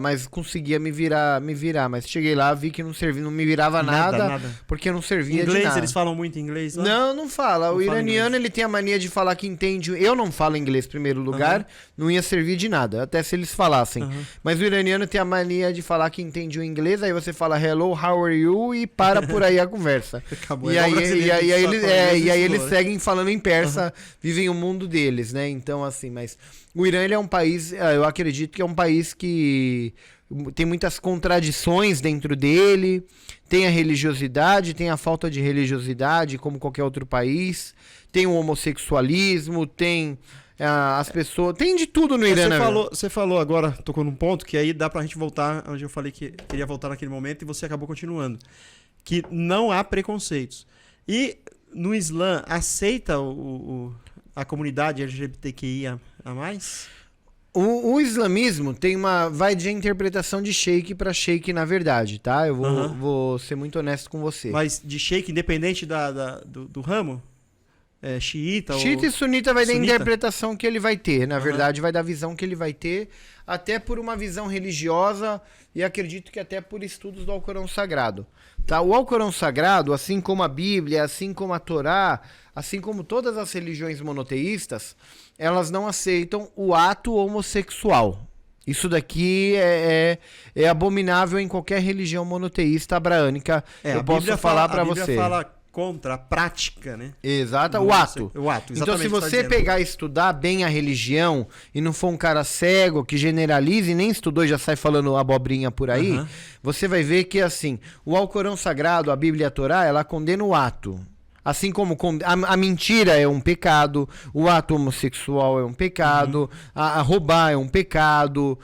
Mas conseguia me virar. Mas cheguei lá, vi que não me virava nada. Porque não servia de nada. Inglês, eles falam muito inglês lá? Não fala. O iraniano, ele tem a mania de falar que entende. Eu não falo inglês em primeiro lugar, não ia servir de nada, até se eles falassem. Mas o iraniano tem a mania de falar que entende o inglês, aí você fala hello, how are you, e para por aí a conversa. Acabou. E aí eles seguem falando em persa, vivem o mundo deles, né? Então, assim, mas o Irã, ele é um país, eu acredito que é um país que tem muitas contradições dentro dele, tem a religiosidade, tem a falta de religiosidade, como qualquer outro país, tem o homossexualismo, tem as pessoas... Tem de tudo no Irã, né? Você falou agora, tocou num ponto que aí dá pra gente voltar onde eu falei que queria voltar naquele momento e você acabou continuando. Que não há preconceitos. E no Islã, aceita a comunidade LGBTQIA a mais? O islamismo vai de interpretação de sheik para sheik, na verdade, tá? Eu vou ser muito honesto com você. Mas de sheik, independente do ramo? Xiita e sunita vai dar interpretação que ele vai ter. Na verdade, vai dar visão que ele vai ter, até por uma visão religiosa e acredito que até por estudos do Alcorão Sagrado. Tá? O Alcorão Sagrado, assim como a Bíblia, assim como a Torá, assim como todas as religiões monoteístas, elas não aceitam o ato homossexual. Isso daqui é abominável em qualquer religião monoteísta abraânica. Eu posso falar para você. A Bíblia fala contra a prática, né? Exato, o ato. Então, se você pegar e estudar bem a religião e não for um cara cego que generalize e nem estudou e já sai falando abobrinha por aí, você vai ver que, assim, o Alcorão Sagrado, a Bíblia e a Torá, ela condena o ato. Assim como a mentira é um pecado, o ato homossexual é um pecado, a roubar é um pecado,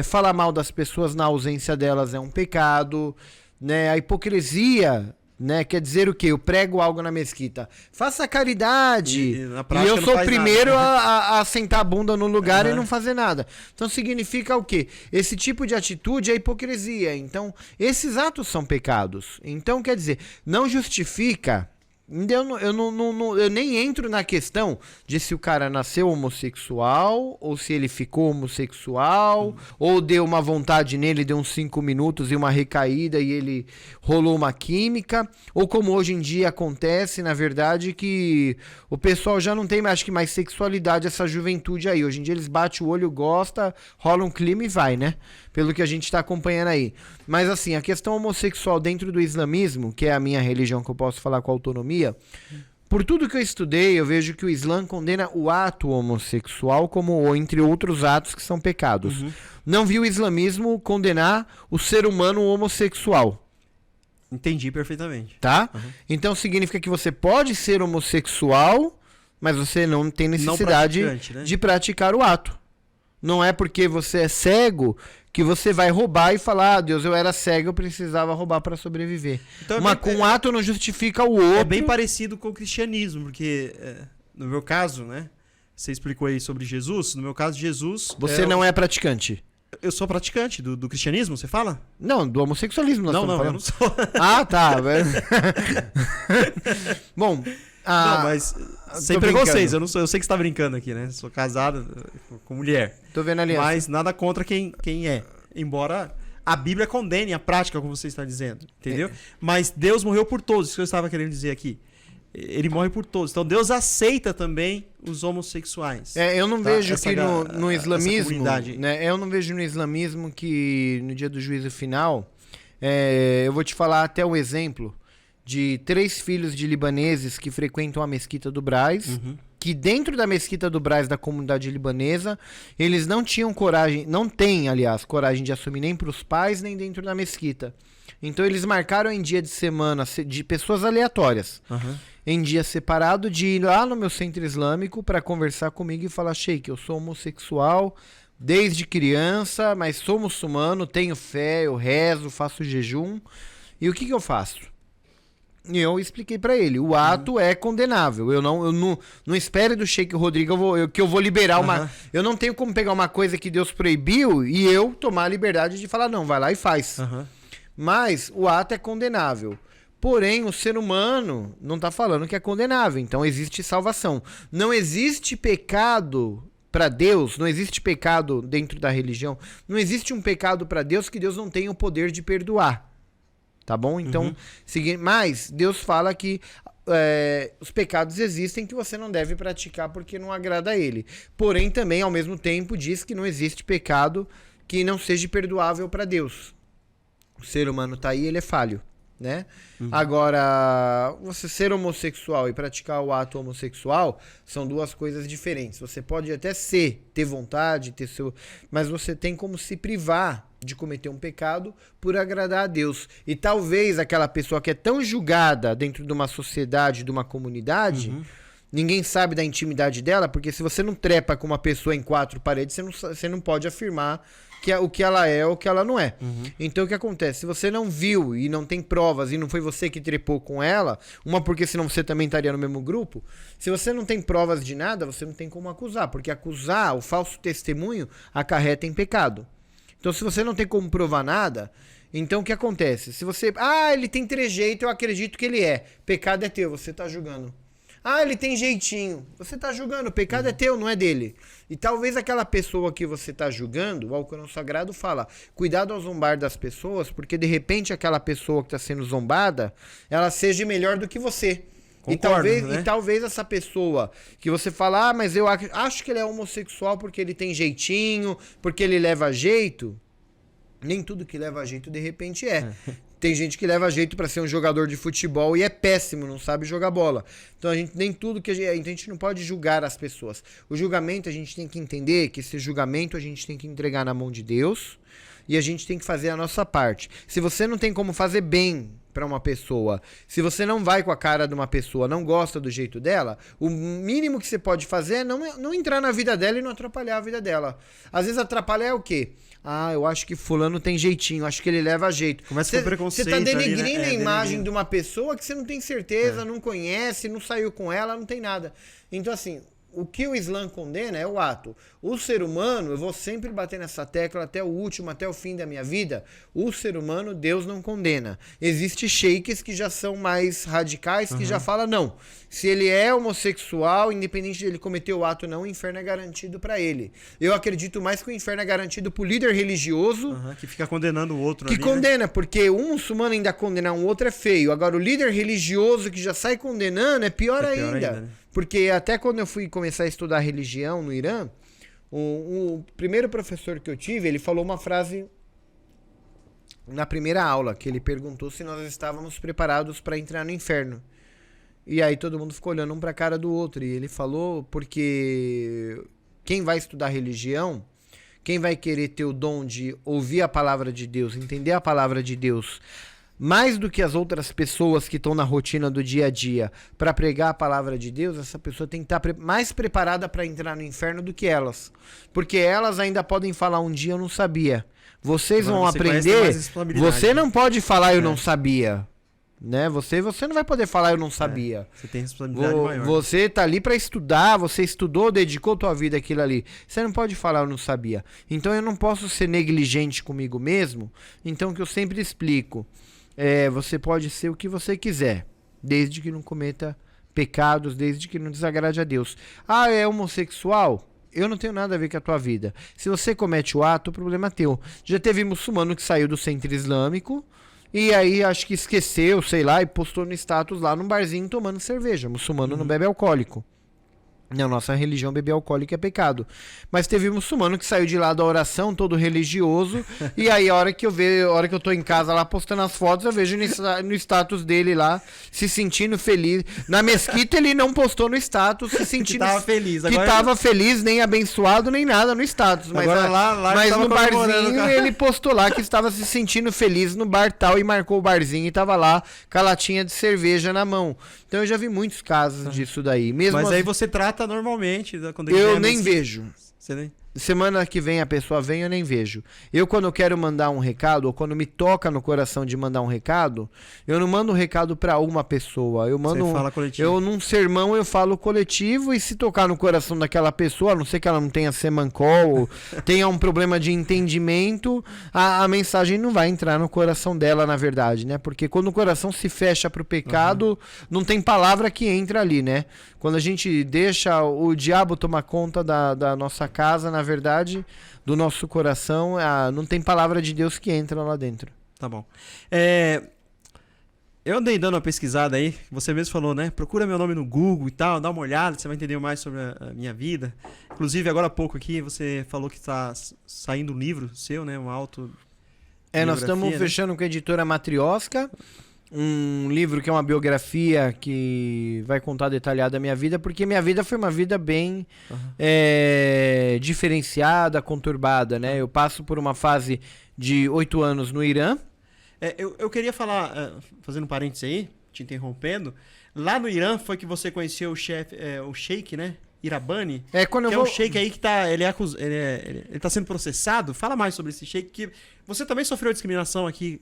falar mal das pessoas na ausência delas é um pecado, né? A hipocrisia, né, quer dizer o quê? Eu prego algo na mesquita. Faça caridade. E eu sou o primeiro a sentar a bunda no lugar e não fazer nada. Então significa o quê? Esse tipo de atitude é hipocrisia. Então, esses atos são pecados. Então, quer dizer, não justifica. Eu nem entro na questão de se o cara nasceu homossexual ou se ele ficou homossexual ou deu uma vontade nele, deu uns 5 minutos e uma recaída e ele rolou uma química, ou como hoje em dia acontece, na verdade, que o pessoal já não tem mais, acho que mais sexualidade, essa juventude aí. Hoje em dia eles batem o olho, gosta, rola um clima e vai, né? Pelo que a gente tá acompanhando aí. Mas assim, a questão homossexual dentro do islamismo, que é a minha religião que eu posso falar com autonomia, por tudo que eu estudei, eu vejo que o Islã condena o ato homossexual como entre outros atos que são pecados. Não vi o islamismo condenar o ser humano homossexual. Entendi perfeitamente. Tá? Então significa que você pode ser homossexual, mas você não tem necessidade de praticar o ato. Não é porque você é cego que você vai roubar e falar, Deus, eu era cego, eu precisava roubar para sobreviver. Então, um ato não justifica o outro. É bem parecido com o cristianismo, porque no meu caso, né, você explicou aí sobre Jesus, no meu caso, Jesus... Você não é praticante. Eu sou praticante do cristianismo, você fala? Não, do homossexualismo. Não, eu não sou. Ah, tá. Bom... não, mas sem preconceitos, eu sei que você tá brincando aqui, né? Sou casado com mulher. Tô vendo a aliança. Mas nada contra quem é. Embora a Bíblia condene a prática, como você está dizendo, entendeu? Mas Deus morreu por todos, isso que eu estava querendo dizer aqui. Ele morre por todos. Então Deus aceita também os homossexuais. Eu não vejo que no islamismo, né? Eu não vejo no islamismo que no dia do juízo final, eu vou te falar até um exemplo de 3 filhos de libaneses que frequentam a mesquita do Brás, que dentro da mesquita do Brás, da comunidade libanesa, eles não tinham coragem, não têm, aliás, coragem de assumir nem para os pais, nem dentro da mesquita. Então eles marcaram em dia de semana de pessoas aleatórias, em dia separado, de ir lá no meu centro islâmico para conversar comigo e falar, Sheik, eu sou homossexual desde criança, mas sou muçulmano, tenho fé, eu rezo, faço jejum, e o que eu faço? E eu expliquei pra ele, o ato é condenável. Eu não espere do Sheik Rodrigo que eu vou liberar uma... Eu não tenho como pegar uma coisa que Deus proibiu e eu tomar a liberdade de falar, não, vai lá e faz. Mas o ato é condenável. Porém, o ser humano não tá falando que é condenável. Então existe salvação. Não existe pecado pra Deus, não existe pecado dentro da religião. Não existe um pecado pra Deus que Deus não tenha o poder de perdoar. Tá bom? Então, mas Deus fala que os pecados existem que você não deve praticar porque não agrada a Ele. Porém, também, ao mesmo tempo, diz que não existe pecado que não seja perdoável para Deus. O ser humano tá aí, ele é falho, né? Agora, você ser homossexual e praticar o ato homossexual são 2 coisas diferentes. Você pode até ter vontade, mas você tem como se privar de cometer um pecado por agradar a Deus. E talvez aquela pessoa que é tão julgada dentro de uma sociedade, de uma comunidade, Ninguém sabe da intimidade dela, porque se você não trepa com uma pessoa em 4 paredes, você não pode afirmar o que ela é ou o que ela não é. Então o que acontece? Se você não viu e não tem provas e não foi você que trepou com ela, porque senão você também estaria no mesmo grupo, se você não tem provas de nada, você não tem como acusar, porque acusar, o falso testemunho, acarreta em pecado. Então se você não tem como provar nada, então o que acontece? Se você, ele tem trejeito, eu acredito que ele é. Pecado é teu, você está julgando. Ele tem jeitinho. Você tá julgando, o pecado é teu, não é dele. E talvez aquela pessoa que você tá julgando, o Alcorão Sagrado fala, cuidado ao zombar das pessoas, porque de repente aquela pessoa que tá sendo zombada, ela seja melhor do que você. Concordo, E talvez essa pessoa que você fala, mas eu acho que ele é homossexual porque ele tem jeitinho, porque ele leva jeito. Nem tudo que leva jeito de repente é. Tem gente que leva jeito pra ser um jogador de futebol e é péssimo, não sabe jogar bola. Então a gente não pode julgar as pessoas. O julgamento a gente tem que entender que esse julgamento a gente tem que entregar na mão de Deus e a gente tem que fazer a nossa parte. Se você não tem como fazer bem pra uma pessoa, se você não vai com a cara de uma pessoa, não gosta do jeito dela, o mínimo que você pode fazer é não entrar na vida dela e não atrapalhar a vida dela. Às vezes atrapalhar é o quê? Eu acho que fulano tem jeitinho, acho que ele leva jeito. Começa com preconceito. Você tá denegrindo ali, né? a imagem de uma pessoa que você não tem certeza, não conhece, não saiu com ela, não tem nada. Então, assim, o que o Islã condena é o ato. O ser humano, eu vou sempre bater nessa tecla até o último, até o fim da minha vida. O ser humano, Deus não condena. Existem sheiks que já são mais radicais, que já falam, não. Se ele é homossexual, independente de ele cometer o ato ou não, o inferno é garantido pra ele. Eu acredito mais que o inferno é garantido pro líder religioso. Que fica condenando o outro. Que ali, condena, né? porque um muçulmano ainda condenar um outro é feio. Agora o líder religioso que já sai condenando é pior ainda. Né? Porque até quando eu fui começar a estudar religião no Irã, o primeiro professor que eu tive, ele falou uma frase na primeira aula, que ele perguntou se nós estávamos preparados para entrar no inferno. E aí todo mundo ficou olhando um para a cara do outro. E ele falou porque quem vai estudar religião, quem vai querer ter o dom de ouvir a palavra de Deus, entender a palavra de Deus, mais do que as outras pessoas que estão na rotina do dia a dia para pregar a palavra de Deus, essa pessoa tem que estar mais preparada para entrar no inferno do que elas. Porque elas ainda podem falar um dia eu não sabia. Vocês vão aprender, você não pode falar eu não sabia. Né? Você não vai poder falar eu não sabia. Você tem responsabilidade maior. Você tá ali para estudar, você estudou, dedicou tua vida àquilo ali. Você não pode falar eu não sabia. Então eu não posso ser negligente comigo mesmo. Então o que eu sempre explico, você pode ser o que você quiser, desde que não cometa pecados, desde que não desagrade a Deus. É homossexual? Eu não tenho nada a ver com a tua vida. Se você comete o ato, o problema é teu. Já teve muçulmano que saiu do centro islâmico e aí acho que esqueceu, sei lá, e postou no status lá num barzinho tomando cerveja. Muçulmano não bebe alcoólico. Na nossa religião, beber alcoólico é pecado. Mas teve um muçulmano que saiu de lá da oração, todo religioso. E aí, a hora que eu tô em casa lá postando as fotos, eu vejo no status dele lá, se sentindo feliz. Na mesquita, ele não postou no status, se sentindo. Que tava feliz. Que tava feliz, nem abençoado, nem nada no status. Mas, mas no barzinho, ele postou lá que estava se sentindo feliz no bar tal e marcou o barzinho e tava lá com a latinha de cerveja na mão. Então eu já vi muitos casos disso daí. Mesmo mas aí você trata normalmente. Quando eu nem vejo. Você nem... Semana que vem a pessoa vem, eu nem vejo. Eu, quando eu quero mandar um recado, ou quando me toca no coração de mandar um recado, eu não mando um recado pra uma pessoa. Eu mando fala coletivo. Eu, num sermão, eu falo coletivo, e se tocar no coração daquela pessoa, a não ser que ela não tenha semancol, ou tenha um problema de entendimento, a mensagem não vai entrar no coração dela, na verdade, né? Porque quando o coração se fecha pro pecado, não tem palavra que entra ali, né? Quando a gente deixa o diabo tomar conta da nossa casa, na verdade, do nosso coração, não tem palavra de Deus que entra lá dentro. Tá bom. Eu andei dando uma pesquisada aí, você mesmo falou, né? Procura meu nome no Google e tal, dá uma olhada, você vai entender mais sobre a minha vida. Inclusive, agora há pouco aqui, você falou que tá saindo um livro seu, né? Um auto... nós estamos fechando com a editora Matrioska, um livro que é uma biografia que vai contar detalhada a minha vida, porque minha vida foi uma vida bem diferenciada, conturbada, né? Eu passo por uma fase de 8 anos no Irã. Eu queria falar, fazendo um parênteses aí, te interrompendo, Lá no Irã foi que você conheceu o chefe, o Sheikh, né? Irabani. Quando Que eu é vou... um sheik aí que tá, ele tá sendo processado. Fala mais sobre esse sheik, que você também sofreu discriminação aqui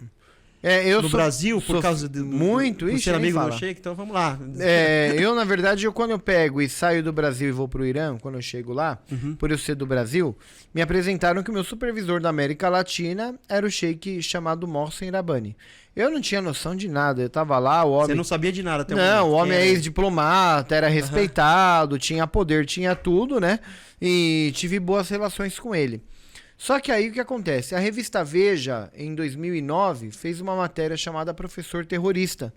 no Brasil por causa muito, por isso ser amigo fala. do sheik, então vamos lá. Na verdade, quando eu pego e saio do Brasil e vou pro Irã, quando eu chego lá, por eu ser do Brasil, me apresentaram que o meu supervisor da América Latina era o sheik chamado Mohsen Irabani. Eu não tinha noção de nada, eu tava lá, o homem... Você não sabia de nada até o Não, momento. o homem é ex-diplomata, era respeitado, tinha poder, tinha tudo, né? E tive boas relações com ele. Só que aí o que acontece? A revista Veja, em 2009, fez uma matéria chamada Professor Terrorista.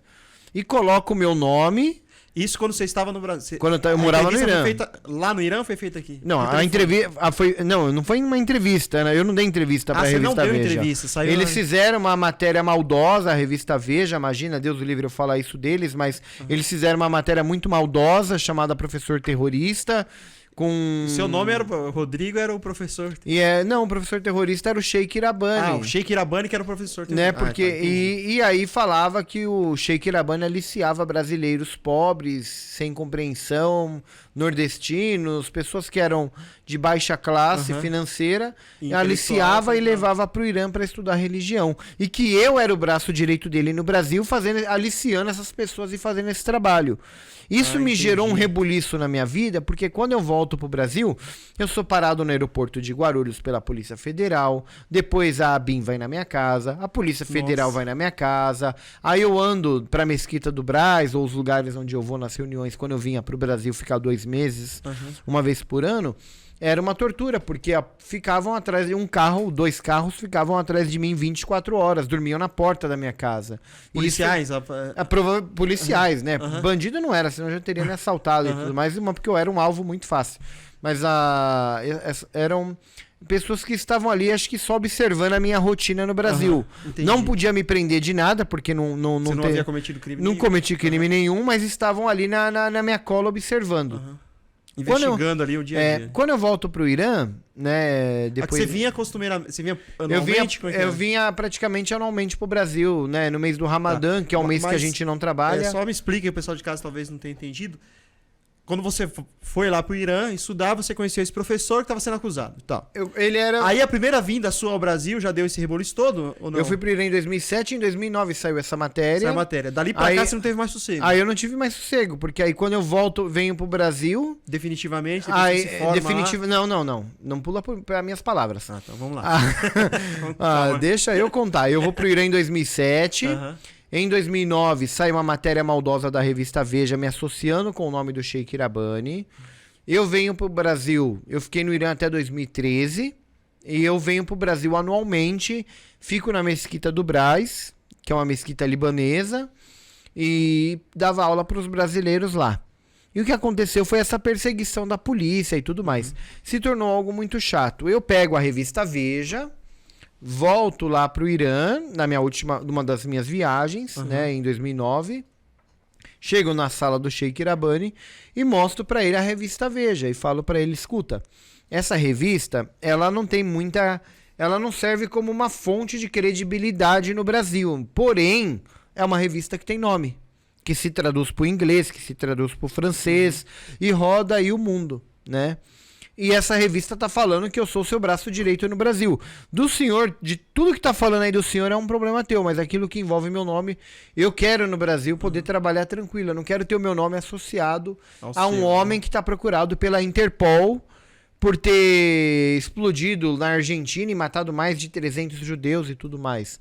E coloca o meu nome... Isso quando você estava no Brasil. Quando eu morava no Irã. Lá no Irã ou foi feita aqui? Não, a entrevista não foi uma entrevista, né? Eu não dei entrevista pra revista Veja. Você não deu entrevista, saiu. Eles fizeram uma matéria maldosa, a revista Veja, imagina, Deus o livre eu falar isso deles, mas eles fizeram uma matéria muito maldosa chamada Professor Terrorista. Seu nome era o Rodrigo, era o professor. Não, o professor terrorista era o Sheikh Irabani. O Sheikh Irabani que era o professor terrorista. Né, porque, e aí falava que o Sheikh Irabani aliciava brasileiros pobres, sem compreensão, nordestinos, pessoas que eram de baixa classe financeira, aliciava e levava para o Irã para estudar religião. E que eu era o braço direito dele no Brasil, aliciando essas pessoas e fazendo esse trabalho. Isso me gerou um rebuliço na minha vida, porque quando eu volto pro Brasil, eu sou parado no aeroporto de Guarulhos pela Polícia Federal, depois a ABIN vai na minha casa, a Polícia Federal vai na minha casa, aí eu ando pra Mesquita do Brás, ou os lugares onde eu vou nas reuniões, quando eu vinha pro Brasil ficar 2 meses, uma vez por ano, era uma tortura, porque ficavam atrás de 2 carros ficavam atrás de mim 24 horas, dormiam na porta da minha casa. Policiais? Policiais, né? Bandido não era, senão eu já teria me assaltado e tudo mais, porque eu era um alvo muito fácil. Mas eram pessoas que estavam ali, acho que só observando a minha rotina no Brasil. Não podia me prender de nada, porque não havia cometido crime nenhum. Não cometi crime nenhum, mas estavam ali na minha cola observando. Investigando ali o dia a dia. Quando eu volto pro Irã, né, depois... Você vinha costumeiramente, você vinha anualmente? Eu vinha praticamente anualmente pro Brasil, né, no mês do Ramadã, que é um mês que a gente não trabalha. Só me explica, o pessoal de casa talvez não tenha entendido. Quando você foi lá pro Irã estudar, você conheceu esse professor que estava sendo acusado. Tá. Ele era... Aí a primeira vinda sua ao Brasil já deu esse rebuliço todo, ou não? Eu fui pro Irã em 2007, em 2009 saiu essa matéria. Saiu a matéria. Dali pra cá você não teve mais sossego. Aí eu não tive mais sossego, porque aí quando eu volto, venho pro Brasil... Definitivamente? Aí, não pula para minhas palavras. Então vamos lá. Deixa eu contar. Eu vou pro Irã em 2007... Em 2009, sai uma matéria maldosa da revista Veja me associando com o nome do Sheikh Irabani. Eu venho pro Brasil, eu fiquei no Irã até 2013, e eu venho pro Brasil anualmente, fico na Mesquita do Brás, que é uma mesquita libanesa, e dava aula para os brasileiros lá. E o que aconteceu foi essa perseguição da polícia e tudo mais. Se tornou algo muito chato. Eu pego a revista Veja... Volto lá pro Irã, numa das minhas viagens, né, em 2009. Chego na sala do Sheikh Irabani e mostro para ele a revista Veja e falo para ele, escuta, essa revista, ela não serve como uma fonte de credibilidade no Brasil, porém, é uma revista que tem nome, que se traduz pro inglês, que se traduz pro francês e roda aí o mundo, né? E essa revista tá falando que eu sou seu braço direito no Brasil. Do senhor, de tudo que tá falando aí do senhor é um problema teu, mas aquilo que envolve meu nome, eu quero no Brasil poder trabalhar tranquilo. Eu não quero ter o meu nome associado a um homem que tá procurado pela Interpol por ter explodido na Argentina e matado mais de 300 judeus e tudo mais.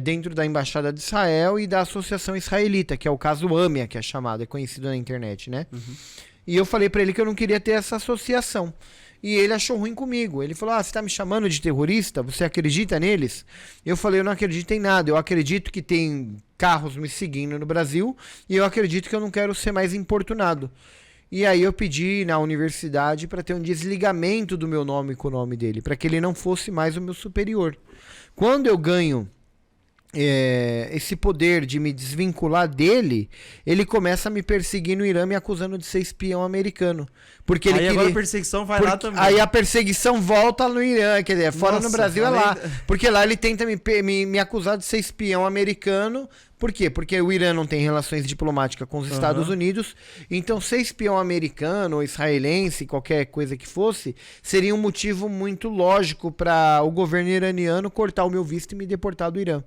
Dentro da Embaixada de Israel e da Associação Israelita, que é o caso AMIA, que é chamado, é conhecido na internet, né? E eu falei pra ele que eu não queria ter essa associação. E ele achou ruim comigo. Ele falou, você tá me chamando de terrorista? Você acredita neles? Eu falei, eu não acredito em nada. Eu acredito que tem carros me seguindo no Brasil e eu acredito que eu não quero ser mais importunado. E aí eu pedi na universidade para ter um desligamento do meu nome com o nome dele, para que ele não fosse mais o meu superior. Quando eu ganho esse poder de me desvincular dele, ele começa a me perseguir no Irã, me acusando de ser espião americano. Porque ele agora a perseguição vai lá também. Aí a perseguição volta no Irã, quer dizer, fora no Brasil é lá. Porque lá ele tenta me acusar de ser espião americano Por quê? Porque o Irã não tem relações diplomáticas com os Estados Unidos, então ser espião americano ou israelense, qualquer coisa que fosse, seria um motivo muito lógico para o governo iraniano cortar o meu visto e me deportar do Irã.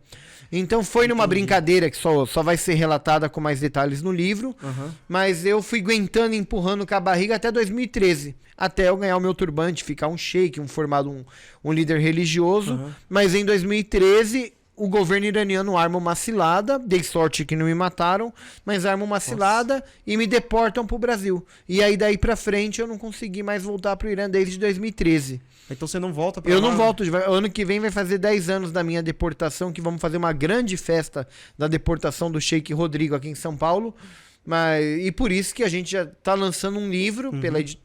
Então foi numa brincadeira que só vai ser relatada com mais detalhes no livro, mas eu fui aguentando, empurrando com a barriga até 2013, até eu ganhar o meu turbante, ficar um sheik, um líder religioso, mas em 2013 o governo iraniano arma uma cilada, dei sorte que não me mataram, mas arma uma cilada e me deportam pro Brasil. E aí daí pra frente eu não consegui mais voltar pro Irã desde 2013. Então você não volta pra Eu lá? não volto. Ano que vem vai fazer 10 anos da minha deportação, que vamos fazer uma grande festa da deportação do Sheik Rodrigo aqui em São Paulo. E por isso que a gente já tá lançando um livro,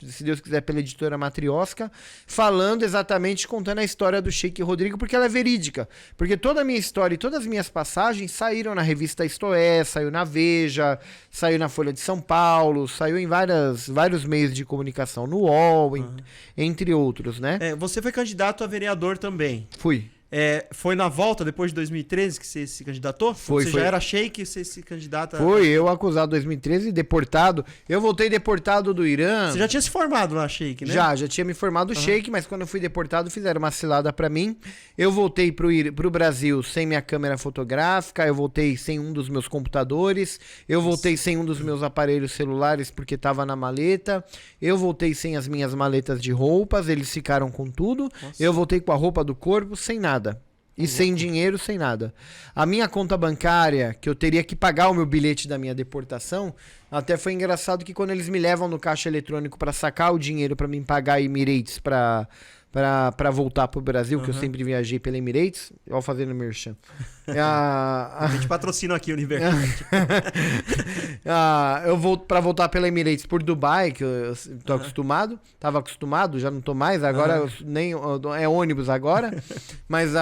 se Deus quiser, pela editora Matrioska, falando exatamente, contando a história do Sheik Rodrigo, porque ela é verídica. Porque toda a minha história e todas as minhas passagens saíram na revista Isto É, saiu na Veja, saiu na Folha de São Paulo, saiu em vários meios de comunicação, no UOL, entre outros, né? Você foi candidato a vereador também. Fui. Foi na volta, depois de 2013, que você se candidatou? Foi. Já era sheik e você se candidata... Foi, eu acusado em 2013, deportado. Eu voltei deportado do Irã. Você já tinha se formado lá, sheik, né? Já tinha me formado sheik, mas quando eu fui deportado fizeram uma cilada pra mim. Eu voltei pro Brasil sem minha câmera fotográfica, eu voltei sem um dos meus computadores, eu voltei sem um dos meus aparelhos celulares porque tava na maleta, eu voltei sem as minhas maletas de roupas, eles ficaram com tudo, eu voltei com a roupa do corpo, sem nada. E sem dinheiro, sem nada. A minha conta bancária, que eu teria que pagar o meu bilhete da minha deportação, até foi engraçado que quando eles me levam no caixa eletrônico para sacar o dinheiro para mim pagar a Emirates para voltar pro Brasil, que eu sempre viajei pela Emirates, ó, fazendo merchan. A gente patrocina aqui o Liberchat. Eu vou para voltar pela Emirates por Dubai, que eu tô acostumado. Tava acostumado, já não tô mais. Agora nem é ônibus agora. Mas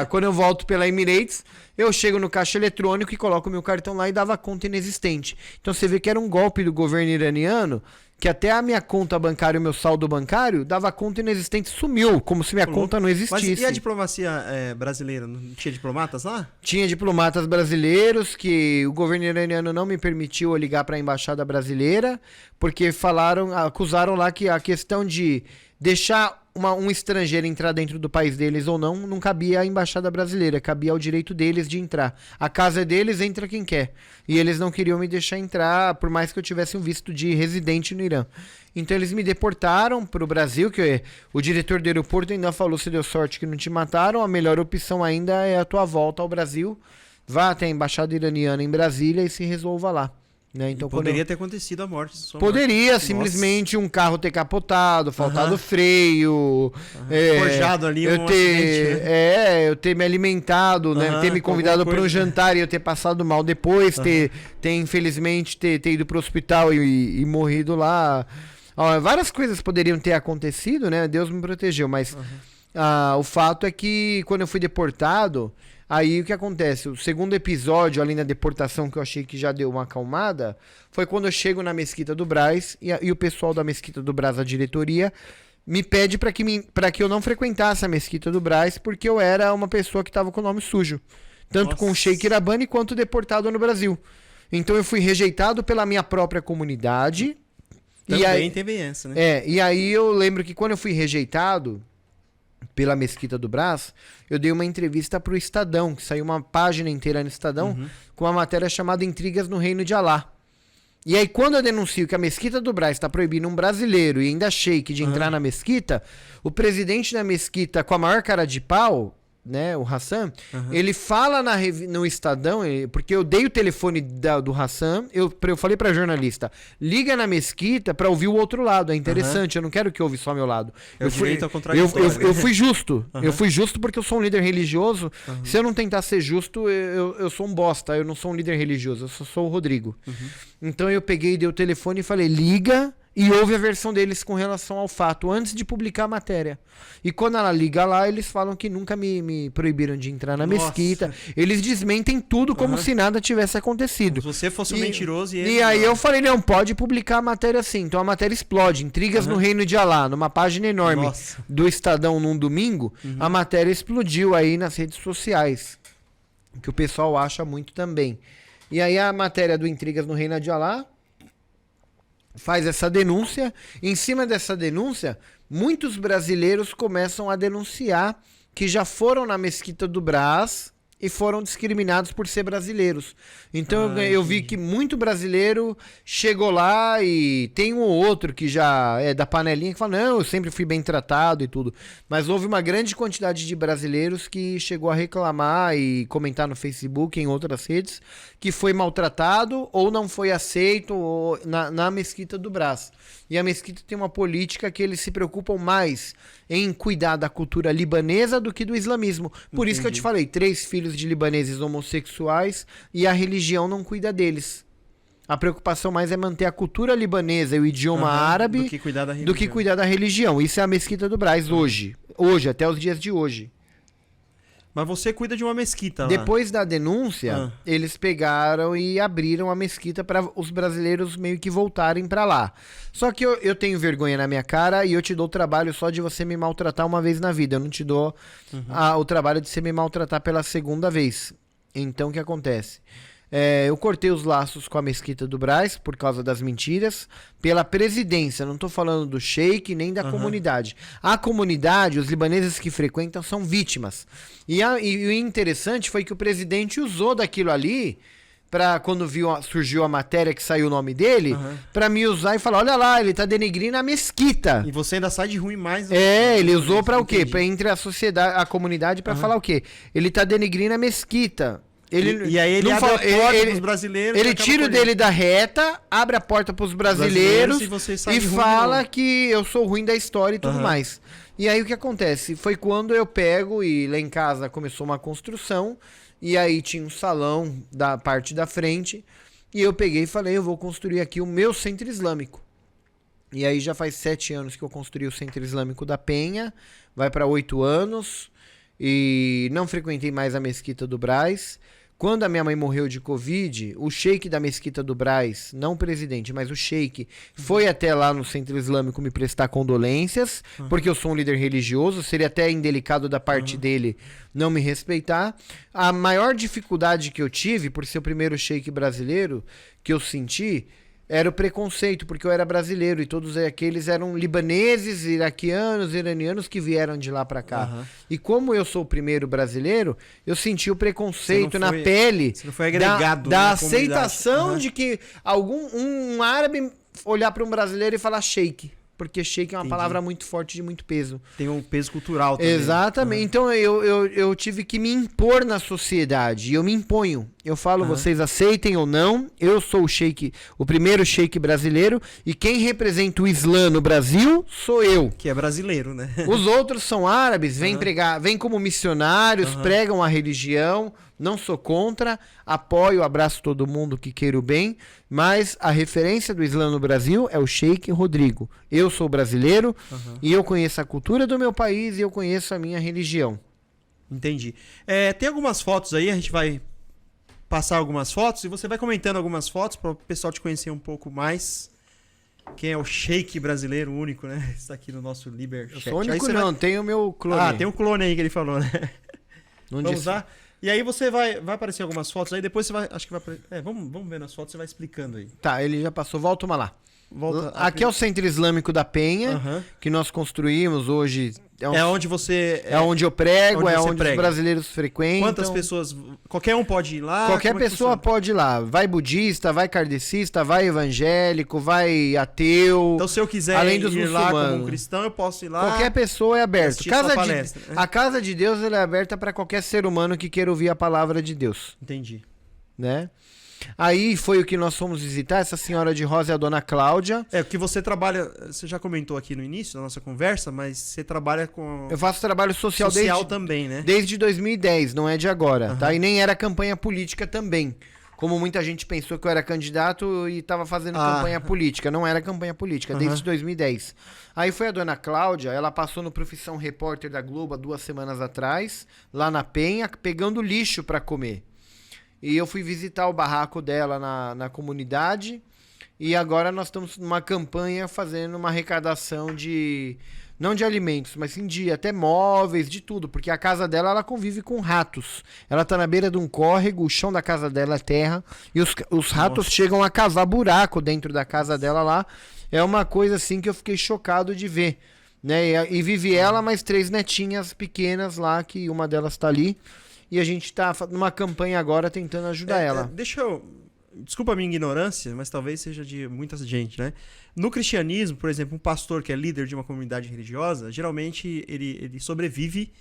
quando eu volto pela Emirates, eu chego no caixa eletrônico e coloco meu cartão lá e dava conta inexistente. Então você vê que era um golpe do governo iraniano, que até a minha conta bancária, o meu saldo bancário, dava conta inexistente, sumiu, como se minha conta não existisse. Mas e a diplomacia brasileira? Não tinha diplomatas lá? Tinha diplomatas brasileiros que o governo iraniano não me permitiu ligar para a embaixada brasileira, porque acusaram lá que a questão de deixar um estrangeiro entrar dentro do país deles ou não cabia à embaixada brasileira, cabia ao direito deles de entrar. A casa é deles, entra quem quer. E eles não queriam me deixar entrar, por mais que eu tivesse um visto de residente no Irã. Então eles me deportaram para o Brasil, que o diretor do aeroporto ainda falou: se deu sorte que não te mataram, a melhor opção ainda é a tua volta ao Brasil. Vá até a embaixada iraniana em Brasília e se resolva lá. Né? Então, poderia ter acontecido a morte. Poderia, simplesmente um carro ter capotado, faltado freio, forjado ali eu ter me alimentado, né? Ter me convidado para um jantar e eu ter passado mal depois, ter infelizmente ter ido para o hospital e morrido lá. Várias coisas poderiam ter acontecido, né? Deus me protegeu, mas o fato é que quando eu fui deportado, aí o que acontece? O segundo episódio, além da deportação, que eu achei que já deu uma acalmada, foi quando eu chego na Mesquita do Brás e o pessoal da Mesquita do Brás, a diretoria, me pede para que eu não frequentasse a Mesquita do Brás, porque eu era uma pessoa que estava com o nome sujo. Tanto com o Sheik Irabani quanto deportado no Brasil. Então eu fui rejeitado pela minha própria comunidade. Também teve essa, né? E aí eu lembro que quando eu fui rejeitado pela Mesquita do Brás, eu dei uma entrevista pro Estadão, que saiu uma página inteira no Estadão, com uma matéria chamada Intrigas no Reino de Alá. E aí quando eu denuncio que a Mesquita do Brás está proibindo um brasileiro e ainda sheik de entrar na mesquita, o presidente da mesquita, com a maior cara de pau, né, o Hassan, ele fala no Estadão, porque eu dei o telefone do Hassan, eu falei pra jornalista: liga na mesquita pra ouvir o outro lado, é interessante, eu não quero que ouve só meu lado. Eu fui justo, eu fui justo porque eu sou um líder religioso. Se eu não tentar ser justo, eu sou um bosta, eu não sou um líder religioso, eu sou o Rodrigo. Então eu peguei, dei o telefone e falei: liga e ouve a versão deles com relação ao fato, antes de publicar a matéria. E quando ela liga lá, eles falam que nunca me proibiram de entrar na mesquita. Eles desmentem tudo como se nada tivesse acontecido. Se você fosse um mentiroso e aí eu falei: não, pode publicar a matéria assim. Então a matéria explode. Intrigas no Reino de Alá, numa página enorme do Estadão num domingo, a matéria explodiu aí nas redes sociais. Que o pessoal acha muito também. E aí a matéria do Intrigas no Reino de Alá faz essa denúncia. Em cima dessa denúncia, muitos brasileiros começam a denunciar que já foram na Mesquita do Brás e foram discriminados por ser brasileiros. Então eu vi que muito brasileiro chegou lá e tem um ou outro que já é da panelinha que fala, não, eu sempre fui bem tratado e tudo. Mas houve uma grande quantidade de brasileiros que chegou a reclamar e comentar no Facebook e em outras redes que foi maltratado ou não foi aceito na Mesquita do Brás. E a Mesquita tem uma política que eles se preocupam mais em cuidar da cultura libanesa do que do islamismo. Por isso que eu te falei, 3 filhos de libaneses homossexuais e a religião não cuida deles. A preocupação mais é manter a cultura libanesa e o idioma árabe do que cuidar da religião. Isso é a Mesquita do Brás hoje. Hoje, até os dias de hoje. Mas você cuida de uma mesquita lá. Depois da denúncia, eles pegaram e abriram a mesquita para os brasileiros meio que voltarem para lá. Só que eu tenho vergonha na minha cara e eu te dou o trabalho só de você me maltratar uma vez na vida. Eu não te dou o trabalho de você me maltratar pela segunda vez. Então, o que acontece? Eu cortei os laços com a Mesquita do Brás por causa das mentiras, pela presidência, não estou falando do sheik nem da comunidade. A comunidade, os libaneses que frequentam são vítimas. E o interessante foi que o presidente usou daquilo ali, quando surgiu a matéria que saiu o nome dele, para me usar e falar, olha lá, ele tá denegrindo a mesquita. E você ainda sai de ruim mais. Ele usou para o quê? Para entre a sociedade, a comunidade, para falar o quê? Ele tá denegrindo a mesquita. E aí ele abre a porta pros brasileiros. Ele tira o dele da reta, abre a porta pros brasileiros e fala que eu sou ruim da história e tudo mais. E aí o que acontece? Foi quando eu pego e lá em casa começou uma construção e aí tinha um salão da parte da frente e eu peguei e falei, eu vou construir aqui o meu centro islâmico. E aí já faz 7 anos que eu construí o centro islâmico da Penha, vai para 8 anos e não frequentei mais a Mesquita do Brás. Quando a minha mãe morreu de Covid, o sheik da Mesquita do Brás, não o presidente, mas o sheik, foi até lá no Centro Islâmico me prestar condolências, porque eu sou um líder religioso, seria até indelicado da parte dele não me respeitar. A maior dificuldade que eu tive, por ser o primeiro sheik brasileiro, que eu senti, era o preconceito, porque eu era brasileiro e todos aqueles eram libaneses, iraquianos, iranianos que vieram de lá pra cá. E como eu sou o primeiro brasileiro, eu senti o preconceito na pele. Você não foi agregado da aceitação de que um árabe olhar para um brasileiro e falar sheik. Porque sheik é uma palavra muito forte, de muito peso. Tem um peso cultural também. Exatamente. Então eu tive que me impor na sociedade. E eu me imponho. Eu falo, vocês aceitem ou não, eu sou o sheik, o primeiro sheik brasileiro. E quem representa o Islã no Brasil sou eu. Que é brasileiro, né? Os outros são árabes, vêm como missionários, pregam a religião. Não sou contra, apoio, abraço todo mundo que queira o bem, mas a referência do Islã no Brasil é o Sheik Rodrigo. Eu sou brasileiro e eu conheço a cultura do meu país e eu conheço a minha religião. Entendi. Tem algumas fotos aí, a gente vai passar algumas fotos e você vai comentando algumas fotos para o pessoal te conhecer um pouco mais. Quem é o Sheik brasileiro único, né? Está aqui no nosso Liberchat. Eu sou único não, tem o meu clone. Tem um clone aí que ele falou, né? Não Vamos lá? E aí você vai aparecer algumas fotos aí, depois você vai, acho que vai, vamos ver nas fotos, você vai explicando aí. Tá, ele já passou, volta uma lá. Aqui é o Centro Islâmico da Penha, que nós construímos hoje. Onde você... É onde eu prego, onde os brasileiros frequentam. Quantas pessoas... Qualquer um pode ir lá? Qualquer pessoa pode ir lá. Vai budista, vai kardecista, vai evangélico, vai ateu. Então se eu quiser além dos ir lá como um cristão, eu posso ir lá? Qualquer pessoa é aberta. A casa de Deus ela é aberta para qualquer ser humano que queira ouvir a palavra de Deus. Entendi. Né? Aí foi o que nós fomos visitar, essa senhora de rosa é a dona Cláudia. O que você trabalha, você já comentou aqui no início da nossa conversa, mas você trabalha com... Eu faço trabalho social também, né? Desde 2010, não é de agora, tá? E nem era campanha política também. Como muita gente pensou que eu era candidato e estava fazendo campanha política. Não era campanha política, desde 2010. Aí foi a dona Cláudia, ela passou no Profissão Repórter da Globo há 2 semanas atrás, lá na Penha, pegando lixo para comer. E eu fui visitar o barraco dela na comunidade. E agora nós estamos numa campanha fazendo uma arrecadação de Não de alimentos, mas sim de até móveis, de tudo. Porque a casa dela, ela convive com ratos. Ela tá na beira de um córrego, o chão da casa dela é terra. E os ratos chegam a cavar buraco dentro da casa dela lá. É uma coisa assim que eu fiquei chocado de ver. Né? E vive ela, mais 3 netinhas pequenas lá, que uma delas tá ali. E a gente tá numa campanha agora tentando ajudar ela. Deixa eu... Desculpa a minha ignorância, mas talvez seja de muita gente, né? No cristianismo, por exemplo, um pastor que é líder de uma comunidade religiosa, geralmente ele sobrevive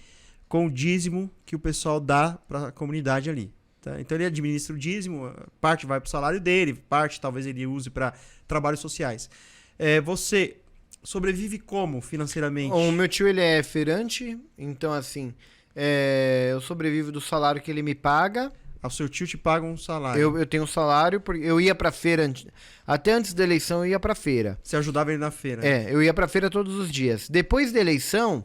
com o dízimo que o pessoal dá para a comunidade ali. Tá? Então ele administra o dízimo, parte vai para o salário dele, parte talvez ele use para trabalhos sociais. Você sobrevive como financeiramente? O meu tio, ele é feirante, então assim, eu sobrevivo do salário que ele me paga. O seu tio te paga um salário. Eu tenho um salário, porque eu ia pra feira, até antes da eleição eu ia pra feira. Você ajudava ele na feira. Eu ia pra feira todos os dias. Depois da eleição,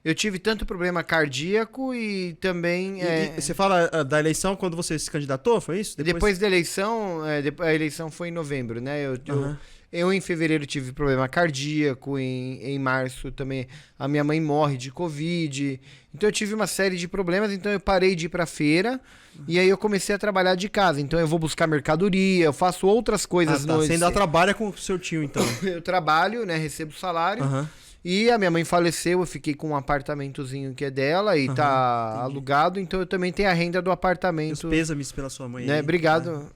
eu tive tanto problema cardíaco e também... E você fala da eleição quando você se candidatou, foi isso? Depois da eleição, a eleição foi em novembro, né? Eu em fevereiro tive problema cardíaco, em março também a minha mãe morre de Covid. Então eu tive uma série de problemas, então eu parei de ir pra feira e aí eu comecei a trabalhar de casa. Então eu vou buscar mercadoria, eu faço outras coisas. Você ainda trabalha com o seu tio, então? Eu trabalho, né? Recebo salário. E a minha mãe faleceu, eu fiquei com um apartamentozinho que é dela e tá alugado, então eu também tenho a renda do apartamento. Os pêsames pela sua mãe. Né? Aí, obrigado.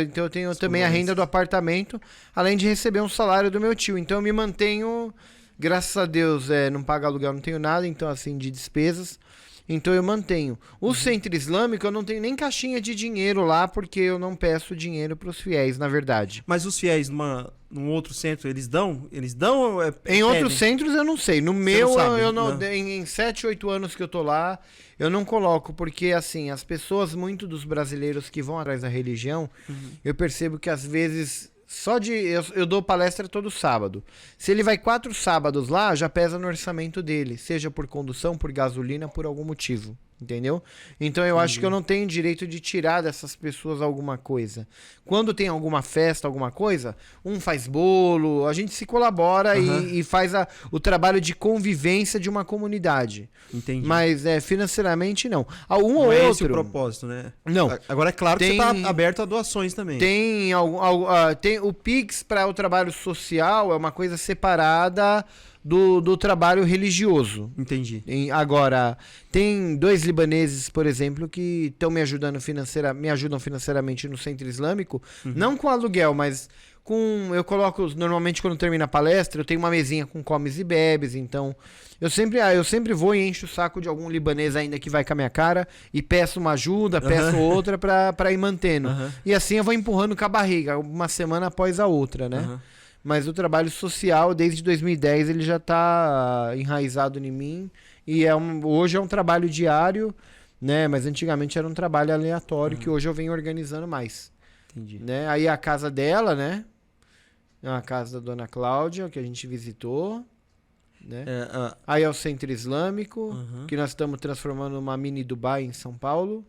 Então eu tenho também a renda do apartamento, além de receber um salário do meu tio. Então eu me mantenho, graças a Deus, não pago aluguel, não tenho nada, então assim, de despesas. Então eu mantenho. O Centro Islâmico, eu não tenho nem caixinha de dinheiro lá, porque eu não peço dinheiro pros fiéis, na verdade. Mas os fiéis num outro centro, eles dão? Eles dão ou em outros centros eu não sei. No meu, não sabe, eu não. Em 7, 8 anos que eu tô lá, eu não coloco, porque assim, as pessoas, muito dos brasileiros que vão atrás da religião, eu percebo que às vezes. Eu dou palestra todo sábado. Se ele vai 4 sábados lá, já pesa no orçamento dele. Seja por condução, por gasolina, por algum motivo. Entendeu? Então eu acho que eu não tenho direito de tirar dessas pessoas alguma coisa. Quando tem alguma festa, alguma coisa, um faz bolo, a gente se colabora e faz o trabalho de convivência de uma comunidade. Entendi. Mas financeiramente não. Não é esse o propósito, né? Não. Agora é claro que você está aberto a doações também. Tem o Pix para o trabalho social, é uma coisa separada do trabalho religioso. Entendi. Agora, tem 2 libaneses, por exemplo, que estão me ajudam financeiramente no Centro Islâmico, não com aluguel, mas eu coloco, normalmente quando termina a palestra, eu tenho uma mesinha com comes e bebes, então eu sempre vou e encho o saco de algum libanês ainda que vai com a minha cara e peço uma ajuda, peço outra pra ir mantendo. E assim eu vou empurrando com a barriga, uma semana após a outra, né? Mas o trabalho social, desde 2010, ele já está enraizado em mim. E hoje é um trabalho diário, né? Mas antigamente era um trabalho aleatório, que hoje eu venho organizando mais. Entendi. Né? Aí a casa dela, né? A casa da Dona Cláudia, que a gente visitou. Né? Aí é o Centro Islâmico, que nós estamos transformando numa mini Dubai em São Paulo.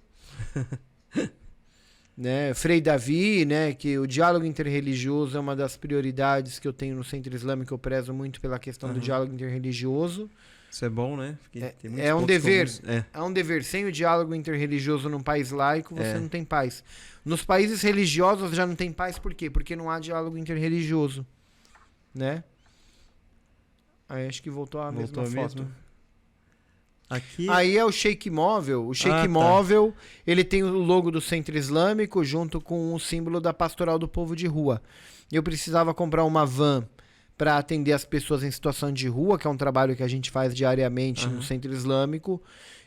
Né? Frei Davi, né? Que o diálogo interreligioso é uma das prioridades que eu tenho no Centro Islâmico. Eu prezo muito pela questão do diálogo interreligioso. Isso é bom, né? É um dever. É um dever. Sem o diálogo interreligioso num país laico, você não tem paz. Nos países religiosos já não tem paz, por quê? Porque não há diálogo interreligioso. Né? Aí acho que voltou a mesma foto. Aqui... Aí é o Sheik Móvel. O Sheik Móvel, ele tem o logo do Centro Islâmico junto com o símbolo da Pastoral do Povo de Rua. Eu precisava comprar uma van para atender as pessoas em situação de rua, que é um trabalho que a gente faz diariamente no Centro Islâmico.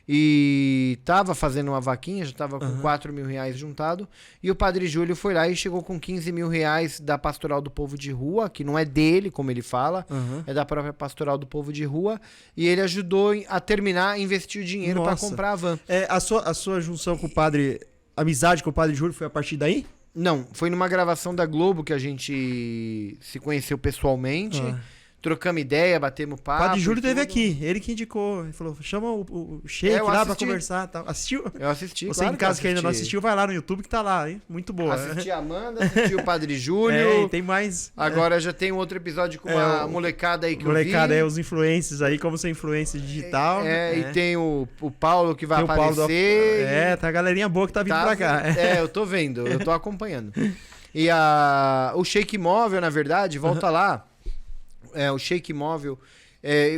E tava fazendo uma vaquinha, já tava com 4 mil reais juntado. E o Padre Júlio foi lá e chegou com 15 mil reais da Pastoral do Povo de Rua, que não é dele, como ele fala, é da própria Pastoral do Povo de Rua. E ele ajudou a terminar, a investir o dinheiro para comprar a van. A sua junção com o padre, amizade com o Padre Júlio foi a partir daí? Não, foi numa gravação da Globo que a gente se conheceu pessoalmente. trocamos ideia, batemos O papo. Padre Júlio e teve tudo. aqui, ele que indicou. Ele falou, chama o Sheik eu lá pra assisti. conversar e tal. Assistiu? Eu assisti, Você claro em casa eu que ainda não assisti. assistiu, vai lá no YouTube que tá lá, hein? Muito boa. Assisti a Amanda, assisti o Padre Júlio. É, e tem mais... Agora já tem um outro episódio com uma molecada aí que molecada, eu vi. os influencers aí, como ser influencer digital. E tem o Paulo que vai Tem o Paulo aparecer. tá a galerinha boa que tá vindo pra cá. Eu tô vendo, eu tô acompanhando. E o Sheik Móvel, na verdade, volta lá. O Sheik Móvel,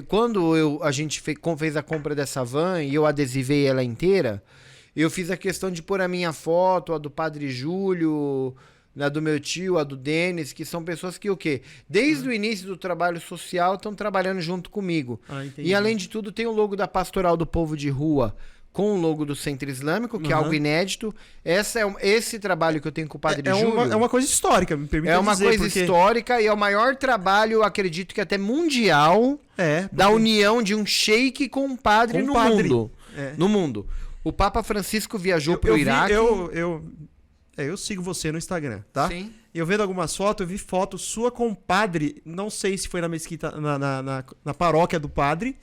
quando a gente fez a compra dessa van e eu adesivei ela inteira, eu fiz a questão de pôr a minha foto, a do Padre Júlio, a do meu tio, a do Denis, que são pessoas que o quê? Desde o início do trabalho social estão trabalhando junto comigo. E além de tudo tem o logo da Pastoral do Povo de Rua, com o logo do Centro Islâmico, que é algo inédito. Esse trabalho que eu tenho com o Padre Júlio... É uma coisa histórica, me permite dizer. É uma coisa histórica e é o maior trabalho, acredito que até mundial, da união de um sheik com um padre no mundo. No mundo. O Papa Francisco viajou pro Iraque. Eu sigo você no Instagram, tá? Sim. Eu vendo algumas fotos, eu vi foto sua com o padre, não sei se foi na mesquita, na paróquia do padre,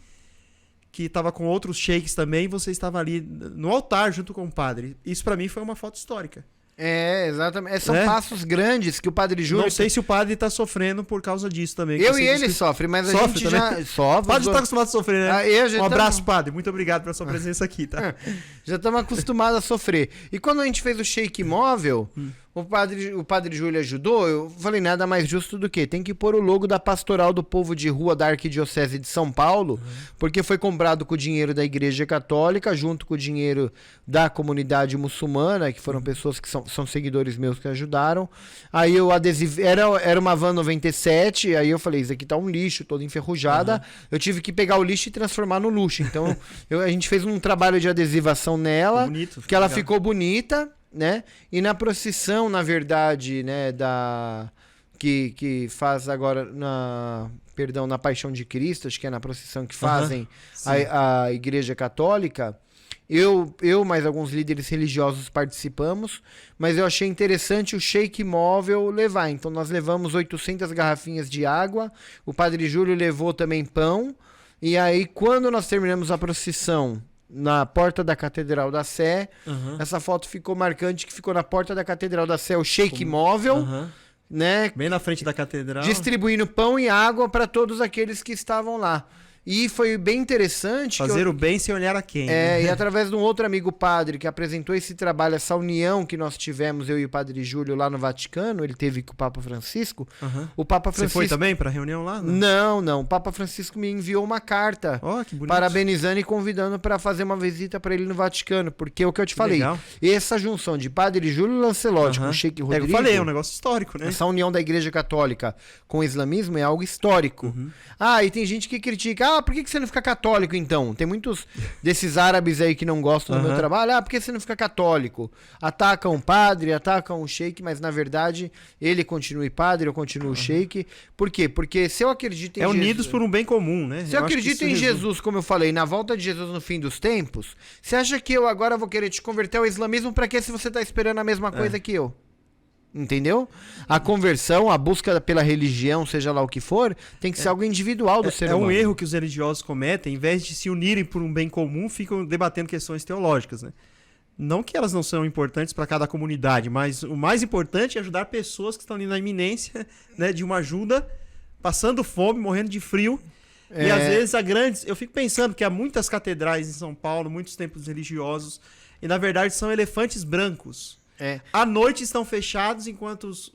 que estava com outros sheiks também, e você estava ali no altar junto com o padre. Isso pra mim foi uma foto histórica. Exatamente. São passos grandes que o Padre Júlio... Não sei se o padre tá sofrendo por causa disso também. Eu e ele sofre, mas a gente também? já... Sofre. O padre já tá acostumado a sofrer, né? Um abraço, padre. Muito obrigado pela sua presença aqui, tá? Já estamos acostumados a sofrer. E quando a gente fez o Sheik Móvel, o padre Júlio ajudou, eu falei, nada mais justo do que tem que pôr o logo da Pastoral do Povo de Rua da Arquidiocese de São Paulo, porque foi comprado com o dinheiro da Igreja Católica, junto com o dinheiro da comunidade muçulmana, que foram pessoas que são seguidores meus que ajudaram. Aí eu adesivei, era uma van 97, aí eu falei, isso aqui tá um lixo, toda enferrujada. Eu tive que pegar o lixo e transformar no luxo. Então, a gente fez um trabalho de adesivação nela, que ela ficou bonita, né? E na procissão, na verdade, né, que faz agora na Paixão de Cristo, acho que é na procissão que fazem a Igreja Católica, eu mais alguns líderes religiosos participamos, mas eu achei interessante o Sheik Móvel levar. Então nós levamos 800 garrafinhas de água, o Padre Júlio levou também pão, e aí quando nós terminamos a procissão na porta da Catedral da Sé, essa foto ficou marcante, que ficou na porta da Catedral da Sé, o Sheik Móvel, né? Bem na frente da catedral. Distribuindo pão e água para todos aqueles que estavam lá. E foi bem interessante. Fazer o bem sem olhar a quem. E através de um outro amigo padre que apresentou esse trabalho, essa união que nós tivemos, eu e o Padre Júlio, lá no Vaticano, ele teve com o Papa Francisco. O Papa Francisco... Você foi também para a reunião lá? Não. O Papa Francisco me enviou uma carta que bonito. Parabenizando e convidando para fazer uma visita para ele no Vaticano. Porque é o que eu te falei. Legal. Essa junção de Padre Júlio Lancelotti com o Sheik Rodrigo... Eu falei, é um negócio histórico, né? Essa união da Igreja Católica com o islamismo é algo histórico. E tem gente que critica, por que você não fica católico então? Tem muitos desses árabes aí que não gostam do meu trabalho, por que você não fica católico? Atacam o padre, atacam o sheik, mas na verdade ele continua padre, eu continuo sheik. Por quê? Porque se eu acredito em Jesus... unidos por um bem comum, né? Se eu acredito em Jesus, como eu falei, na volta de Jesus no fim dos tempos, você acha que eu agora vou querer te converter ao islamismo pra quê se você tá esperando a mesma coisa que eu? Entendeu? A conversão, a busca pela religião, seja lá o que for, tem que ser algo individual do ser humano. É um erro que os religiosos cometem, em vez de se unirem por um bem comum, ficam debatendo questões teológicas, né? Não que elas não são importantes para cada comunidade, mas o mais importante é ajudar pessoas que estão ali na iminência, né, de uma ajuda, passando fome, morrendo de frio. E às vezes eu fico pensando que há muitas catedrais em São Paulo, muitos templos religiosos, e na verdade são elefantes brancos. À noite estão fechados enquanto os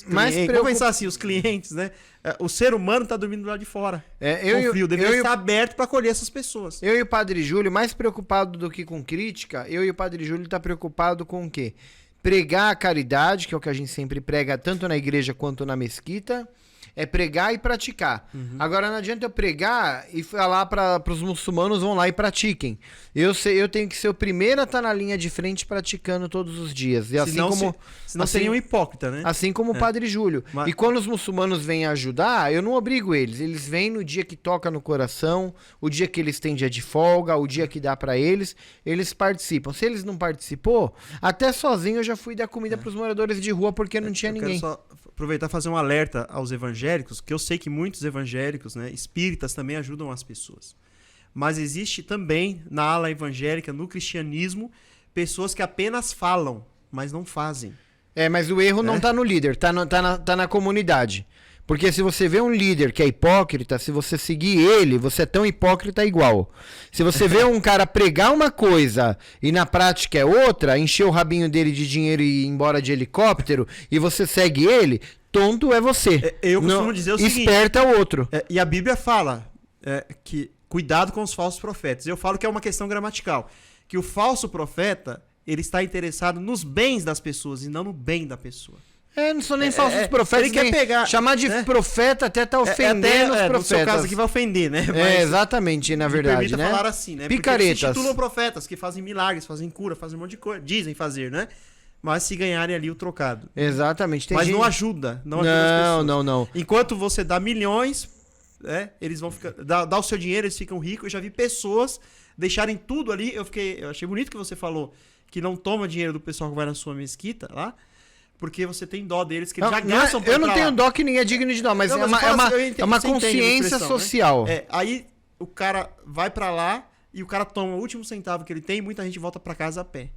clientes, vamos pensar assim, os clientes, né? O ser humano está dormindo do lado de fora. Com frio, deveria estar aberto para acolher essas pessoas. Eu e o Padre Júlio, mais preocupado do que com crítica, eu e o Padre Júlio está preocupado com o quê? Pregar a caridade, que é o que a gente sempre prega tanto na igreja quanto na mesquita. É pregar e praticar. Agora não adianta eu pregar e falar para os muçulmanos vão lá e pratiquem. Eu tenho que ser o primeiro a estar na linha de frente praticando todos os dias. E senão seria um hipócrita, né? Assim como o Padre Júlio. E quando os muçulmanos vêm ajudar, eu não obrigo eles. Eles vêm no dia que toca no coração, o dia que eles têm dia de folga, o dia que dá para eles participam. Se eles não participou, até sozinho eu já fui dar comida para os moradores de rua porque não tinha ninguém. Quero só aproveitar e fazer um alerta aos evangélicos evangélicos, que eu sei que muitos evangélicos, né, espíritas também ajudam as pessoas. Mas existe também, na ala evangélica, no cristianismo, pessoas que apenas falam, mas não fazem. Mas o erro não tá no líder, tá na comunidade. Porque se você vê um líder que é hipócrita, se você seguir ele, você é tão hipócrita igual. Se você vê um cara pregar uma coisa e na prática é outra, encher o rabinho dele de dinheiro e ir embora de helicóptero, e você segue ele, tonto é você. Eu costumo dizer o seguinte... Esperto é o outro. E a Bíblia fala que cuidado com os falsos profetas. Eu falo que é uma questão gramatical. Que o falso profeta, ele está interessado nos bens das pessoas e não no bem da pessoa. Não são nem falsos profetas. Ele quer pegar... Chamar de profeta até tá ofendendo os profetas. No seu caso aqui vai ofender, né? Mas, exatamente, na verdade, permita falar assim, né? Picaretas. Porque se titulam profetas que fazem milagres, fazem cura, fazem um monte de coisa. Dizem fazer, né? Mas se ganharem ali o trocado. Exatamente. Mas não ajuda. Não ajuda as pessoas. Não. Enquanto você dá milhões, eles vão ficar... Dá o seu dinheiro, eles ficam ricos. Eu já vi pessoas deixarem tudo ali. Eu achei bonito que você falou que não toma dinheiro do pessoal que vai na sua mesquita lá. Porque você tem dó deles, que eles já gastam pra eu não tenho dó que ninguém é digno de dó, mas é uma consciência social. Aí o cara vai pra lá e o cara toma o último centavo que ele tem e muita gente volta pra casa a pé.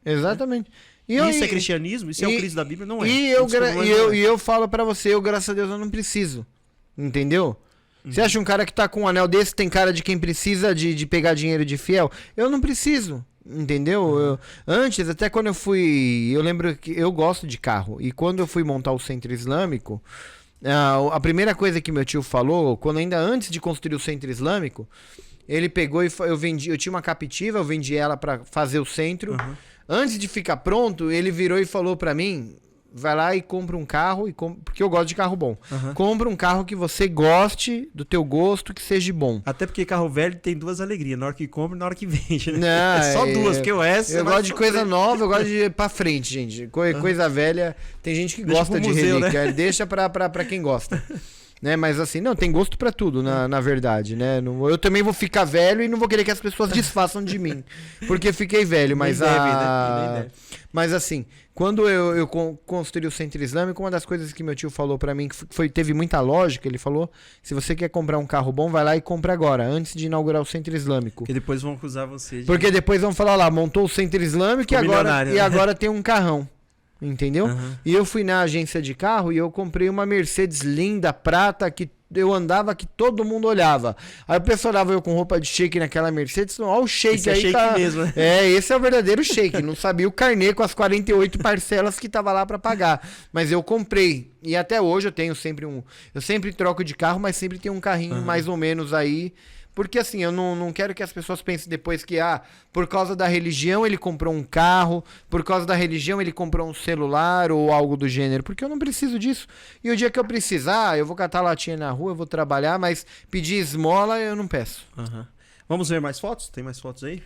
Exatamente. Isso é cristianismo? Isso é o Cristo da Bíblia? Não é. E eu falo pra você, graças a Deus, eu não preciso. Entendeu? Você acha um cara que tá com um anel desse, tem cara de quem precisa de pegar dinheiro de fiel? Eu não preciso. Entendeu? Antes, até quando eu fui... Eu lembro que eu gosto de carro. E quando eu fui montar o Centro Islâmico, a primeira coisa que meu tio falou, quando ainda antes de construir o Centro Islâmico, ele pegou e eu tinha uma captiva, eu vendi ela pra fazer o centro. Antes de ficar pronto, ele virou e falou pra mim: vai lá e compra um carro, porque eu gosto de carro bom. Compra um carro que você goste, do teu gosto, que seja bom. Até porque carro velho tem duas alegrias, na hora que compra e na hora que vende, né? Não, só duas, porque o resto... Eu gosto de coisa nova, eu gosto de ir pra frente, gente. Coisa velha, tem gente que gosta de relíquia, né? Deixa pra quem gosta. Né? Mas assim, não, tem gosto pra tudo, na verdade, né? Eu também vou ficar velho e não vou querer que as pessoas desfaçam de mim, porque fiquei velho, mas mas assim, quando eu construí o Centro Islâmico, uma das coisas que meu tio falou pra mim, que teve muita lógica, ele falou: se você quer comprar um carro bom, vai lá e compra agora, antes de inaugurar o Centro Islâmico. Porque depois vão acusar você Porque depois vão falar lá, montou o Centro Islâmico e agora tem um carrão. Entendeu? E eu fui na agência de carro e eu comprei uma Mercedes linda, prata, que eu andava que todo mundo olhava. Aí o pessoal olhava eu com roupa de shake naquela Mercedes, ó, o shake esse aí é shake tá... mesmo, né? Esse é o verdadeiro shake. Não sabia o carnê com as 48 parcelas que tava lá pra pagar. Mas eu comprei. E até hoje eu tenho sempre eu sempre troco de carro, mas sempre tenho um carrinho mais ou menos aí. Porque assim, eu não quero que as pessoas pensem depois que, por causa da religião ele comprou um carro, por causa da religião ele comprou um celular ou algo do gênero, porque eu não preciso disso. E o dia que eu precisar, eu vou catar latinha na rua, eu vou trabalhar, mas pedir esmola eu não peço. Vamos ver mais fotos? Tem mais fotos aí?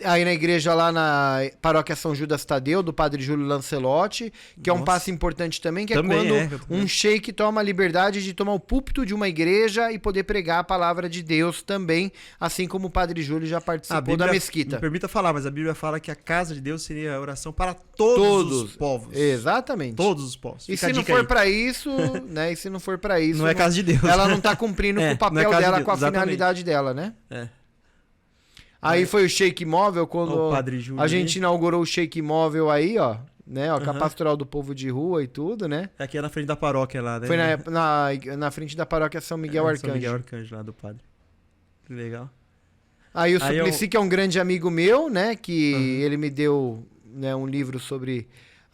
Aí na igreja lá na paróquia São Judas Tadeu, do padre Júlio Lancelotti, que é um passo importante também, que também quando um sheik toma a liberdade de tomar o púlpito de uma igreja e poder pregar a palavra de Deus também, assim como o padre Júlio já participou da mesquita. Me permita falar, mas a Bíblia fala que a casa de Deus seria a oração para todos os povos. Exatamente. Todos os povos. E se não for para isso, né? E se não for para isso, não é casa de Deus. Ela não tá cumprindo com o papel dela, com a finalidade dela, né? Aí foi o Shake Móvel, quando a gente inaugurou o Shake Móvel aí, ó, né, ó, com a pastoral do povo de rua e tudo, né? Aqui é na frente da paróquia lá, né? Foi na frente da paróquia São Miguel Arcanjo. São Miguel Arcanjo lá do padre. Que legal. Aí o Suplicy, que é um grande amigo meu, né, que ele me deu, né, um livro sobre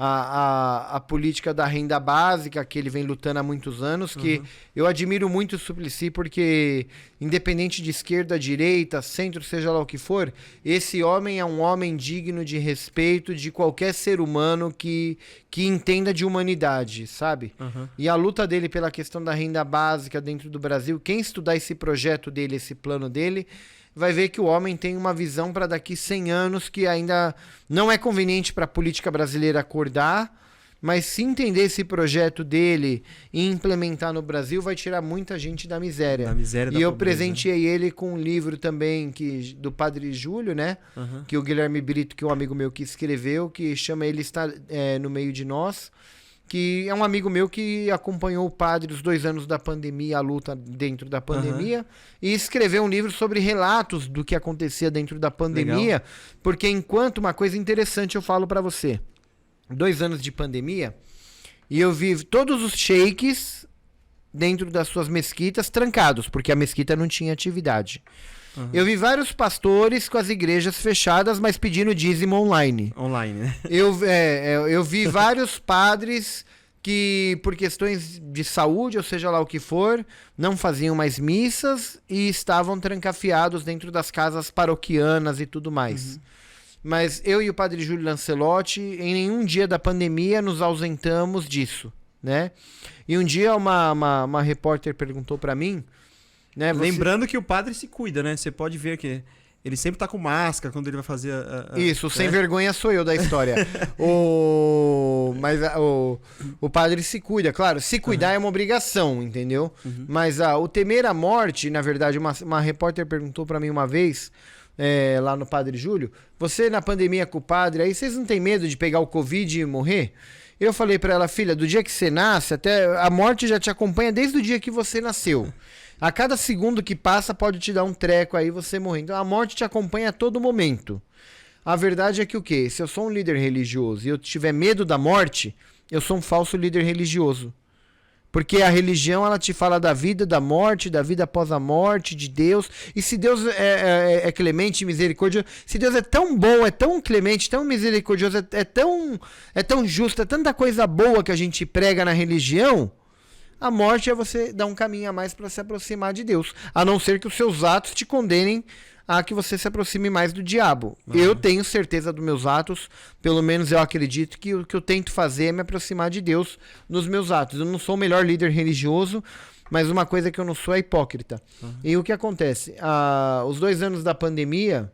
a política da renda básica, que ele vem lutando há muitos anos, que eu admiro muito o Suplicy, porque independente de esquerda, direita, centro, seja lá o que for, esse homem é um homem digno de respeito de qualquer ser humano que entenda de humanidade, sabe? E a luta dele pela questão da renda básica dentro do Brasil, quem estudar esse projeto dele, esse plano dele, vai ver que o homem tem uma visão para daqui 100 anos que ainda não é conveniente para a política brasileira acordar, mas se entender esse projeto dele e implementar no Brasil, vai tirar muita gente da miséria. E eu presenteei ele com um livro também do Padre Júlio, né? Que o Guilherme Brito, que é um amigo meu que escreveu, que chama Ele Está no Meio de Nós, que é um amigo meu que acompanhou o padre os 2 anos da pandemia, a luta dentro da pandemia, e escreveu um livro sobre relatos do que acontecia dentro da pandemia, Legal. porque enquanto uma coisa interessante eu falo pra você, 2 anos de pandemia, e eu vi todos os sheiks dentro das suas mesquitas trancados, porque a mesquita não tinha atividade. Eu vi vários pastores com as igrejas fechadas, mas pedindo dízimo online. Online, né? Eu vi vários padres que, por questões de saúde, ou seja lá o que for, não faziam mais missas e estavam trancafiados dentro das casas paroquianas e tudo mais. Mas eu e o padre Júlio Lancelotti, em nenhum dia da pandemia, nos ausentamos disso, né? E um dia uma repórter perguntou pra mim, né? Lembrando que o padre se cuida, né? Você pode ver que ele sempre tá com máscara quando ele vai fazer Isso, sem vergonha sou eu da história. Mas o padre se cuida, claro. Se cuidar é uma obrigação, entendeu? Mas o temer a morte, na verdade, uma repórter perguntou pra mim uma vez, lá no Padre Júlio, você na pandemia com o padre, aí vocês não têm medo de pegar o Covid e morrer? Eu falei pra ela, filha, do dia que você nasce, até a morte já te acompanha desde o dia que você nasceu. A cada segundo que passa pode te dar um treco aí você morrer. Então a morte te acompanha a todo momento. A verdade é que o quê? Se eu sou um líder religioso e eu tiver medo da morte, eu sou um falso líder religioso. Porque a religião, ela te fala da vida, da morte, da vida após a morte, de Deus. E se Deus é clemente e misericordioso, se Deus é tão bom, é tão clemente, tão misericordioso, é tão justo, é tanta coisa boa que a gente prega na religião, a morte é você dar um caminho a mais para se aproximar de Deus. A não ser que os seus atos te condenem a que você se aproxime mais do diabo. Eu tenho certeza dos meus atos, pelo menos eu acredito que o que eu tento fazer é me aproximar de Deus nos meus atos. Eu não sou o melhor líder religioso, mas uma coisa que eu não sou é hipócrita. E o que acontece? Os 2 anos da pandemia,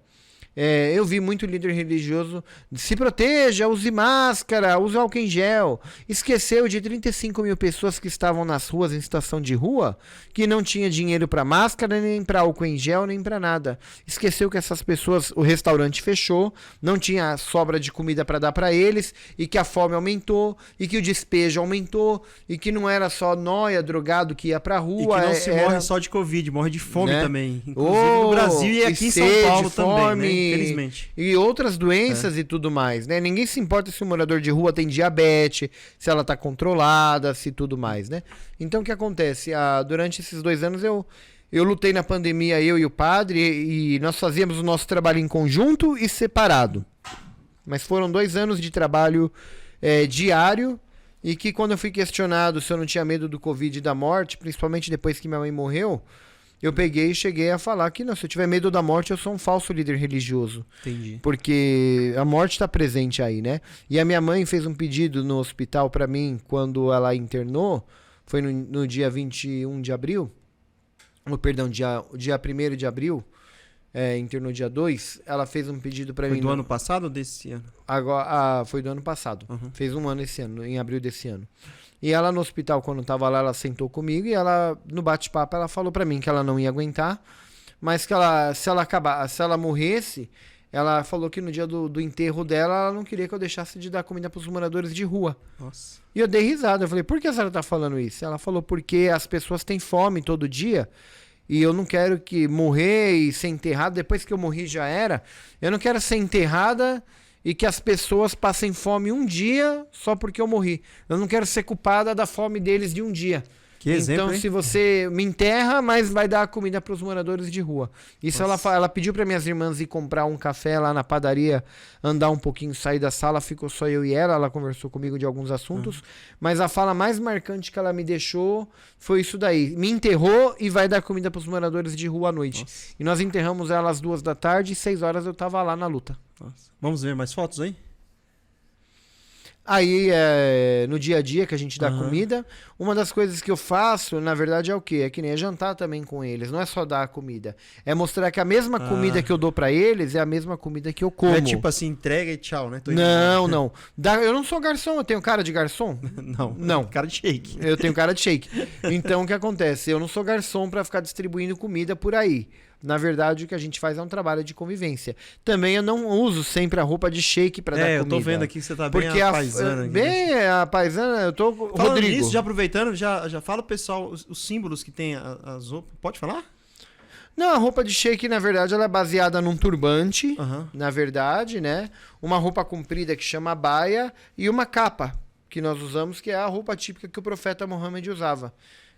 eu vi muito líder religioso, se proteja, use máscara, use álcool em gel. Esqueceu de 35 mil pessoas que estavam nas ruas, em situação de rua, que não tinha dinheiro para máscara, nem para álcool em gel, nem para nada. Esqueceu que essas pessoas, o restaurante fechou, não tinha sobra de comida para dar para eles, e que a fome aumentou, e que o despejo aumentou, e que não era só nóia, drogado que ia pra rua. E que não se morre só de Covid, morre de fome também. Inclusive no Brasil e aqui em São Paulo também, né? Infelizmente. E outras doenças e tudo mais, né? Ninguém se importa se o morador de rua tem diabetes, se ela tá controlada, se tudo mais, né? Então o que acontece? Durante esses 2 anos eu lutei na pandemia, eu e o padre, e nós fazíamos o nosso trabalho em conjunto e separado. Mas foram 2 anos de trabalho diário, e que quando eu fui questionado se eu não tinha medo do Covid e da morte, principalmente depois que minha mãe morreu, eu peguei e cheguei a falar que não, se eu tiver medo da morte, eu sou um falso líder religioso. Entendi. Porque a morte está presente aí, né? E a minha mãe fez um pedido no hospital para mim quando ela internou, foi no dia 21 de abril, perdão, dia 1º de abril, internou dia 2, ela fez um pedido para mim. Foi do ano passado ou desse ano? Agora, foi do ano passado. Fez 1 ano esse ano, em abril desse ano. E ela no hospital, quando tava lá, ela sentou comigo e ela, no bate-papo, ela falou pra mim que ela não ia aguentar, mas que se ela morresse, ela falou que no dia do enterro dela, ela não queria que eu deixasse de dar comida pros moradores de rua. Nossa. E eu dei risada, eu falei, por que a senhora tá falando isso? Ela falou, porque as pessoas têm fome todo dia, e eu não quero que morrer e ser enterrada, depois que eu morri já era, eu não quero ser enterrada e que as pessoas passem fome um dia só porque eu morri. Eu não quero ser culpada da fome deles de um dia. Que exemplo, então, hein? se você me enterra, mas vai dar comida para os moradores de rua. Isso ela pediu para minhas irmãs ir comprar um café lá na padaria, andar um pouquinho, sair da sala, ficou só eu e ela conversou comigo de alguns assuntos, mas a fala mais marcante que ela me deixou foi isso daí. Me enterrou e vai dar comida para os moradores de rua à noite. Nossa. E nós enterramos ela às 2 da tarde e 6 horas eu tava lá na luta. Nossa. Vamos ver mais fotos aí? Aí, no dia a dia que a gente dá comida, uma das coisas que eu faço, na verdade, é o quê? É que nem jantar também com eles. Não é só dar a comida. É mostrar que a mesma comida que eu dou pra eles é a mesma comida que eu como. É tipo assim, entrega e tchau, né? Não. Eu não sou garçom, eu tenho cara de garçom? Não. Cara de shake. Eu tenho cara de shake. Então, o que acontece? Eu não sou garçom pra ficar distribuindo comida por aí. Na verdade, o que a gente faz é um trabalho de convivência. Também eu não uso sempre a roupa de sheik para dar comida. Eu tô vendo aqui que você tá bem porque a paisana. Aqui, bem a paisana, eu tô... Falando Rodrigo. nisso, já aproveitando, já fala pro pessoal os símbolos que tem as roupas. Pode falar? Não, a roupa de sheik, na verdade, ela é baseada num turbante, Aham. na verdade, né? Uma roupa comprida que chama baia e uma capa que nós usamos, que é a roupa típica que o profeta Muhammad usava.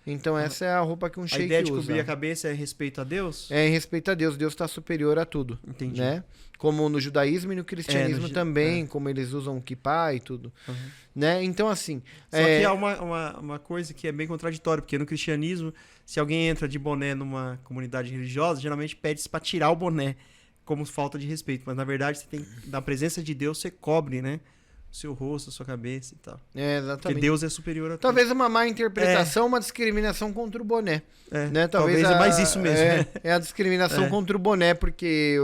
Então essa é a roupa que um A sheik ideia de usa. cobrir a cabeça é respeito a Deus? É em respeito a Deus. Deus está superior a tudo. Entendi. Né? Como no judaísmo e no cristianismo no também, como eles usam o kippah e tudo. Uhum. Né? Então, assim... Só que há uma coisa que é bem contraditória, porque no cristianismo, se alguém entra de boné numa comunidade religiosa, geralmente pede-se para tirar o boné, como falta de respeito. Mas na verdade, você tem, na presença de Deus, você cobre, né? O seu rosto, a sua cabeça e tal. Exatamente. Porque Deus é superior a tudo. Talvez uma má interpretação, uma discriminação contra o boné. Né? Talvez é mais isso mesmo. É a discriminação contra o boné, porque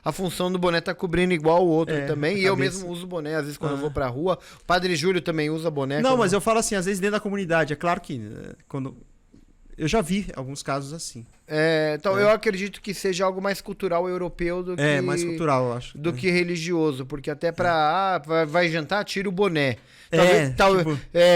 a função do boné tá cobrindo igual o outro também. E eu mesmo uso boné, às vezes, quando eu vou pra rua. O Padre Júlio também usa boné. Não, mas eu falo assim, às vezes dentro da comunidade. É claro que quando... Eu já vi alguns casos assim. Então, eu acredito que seja algo mais cultural europeu do que... mais cultural, eu acho. Do que religioso, porque até pra... vai jantar, tira o boné.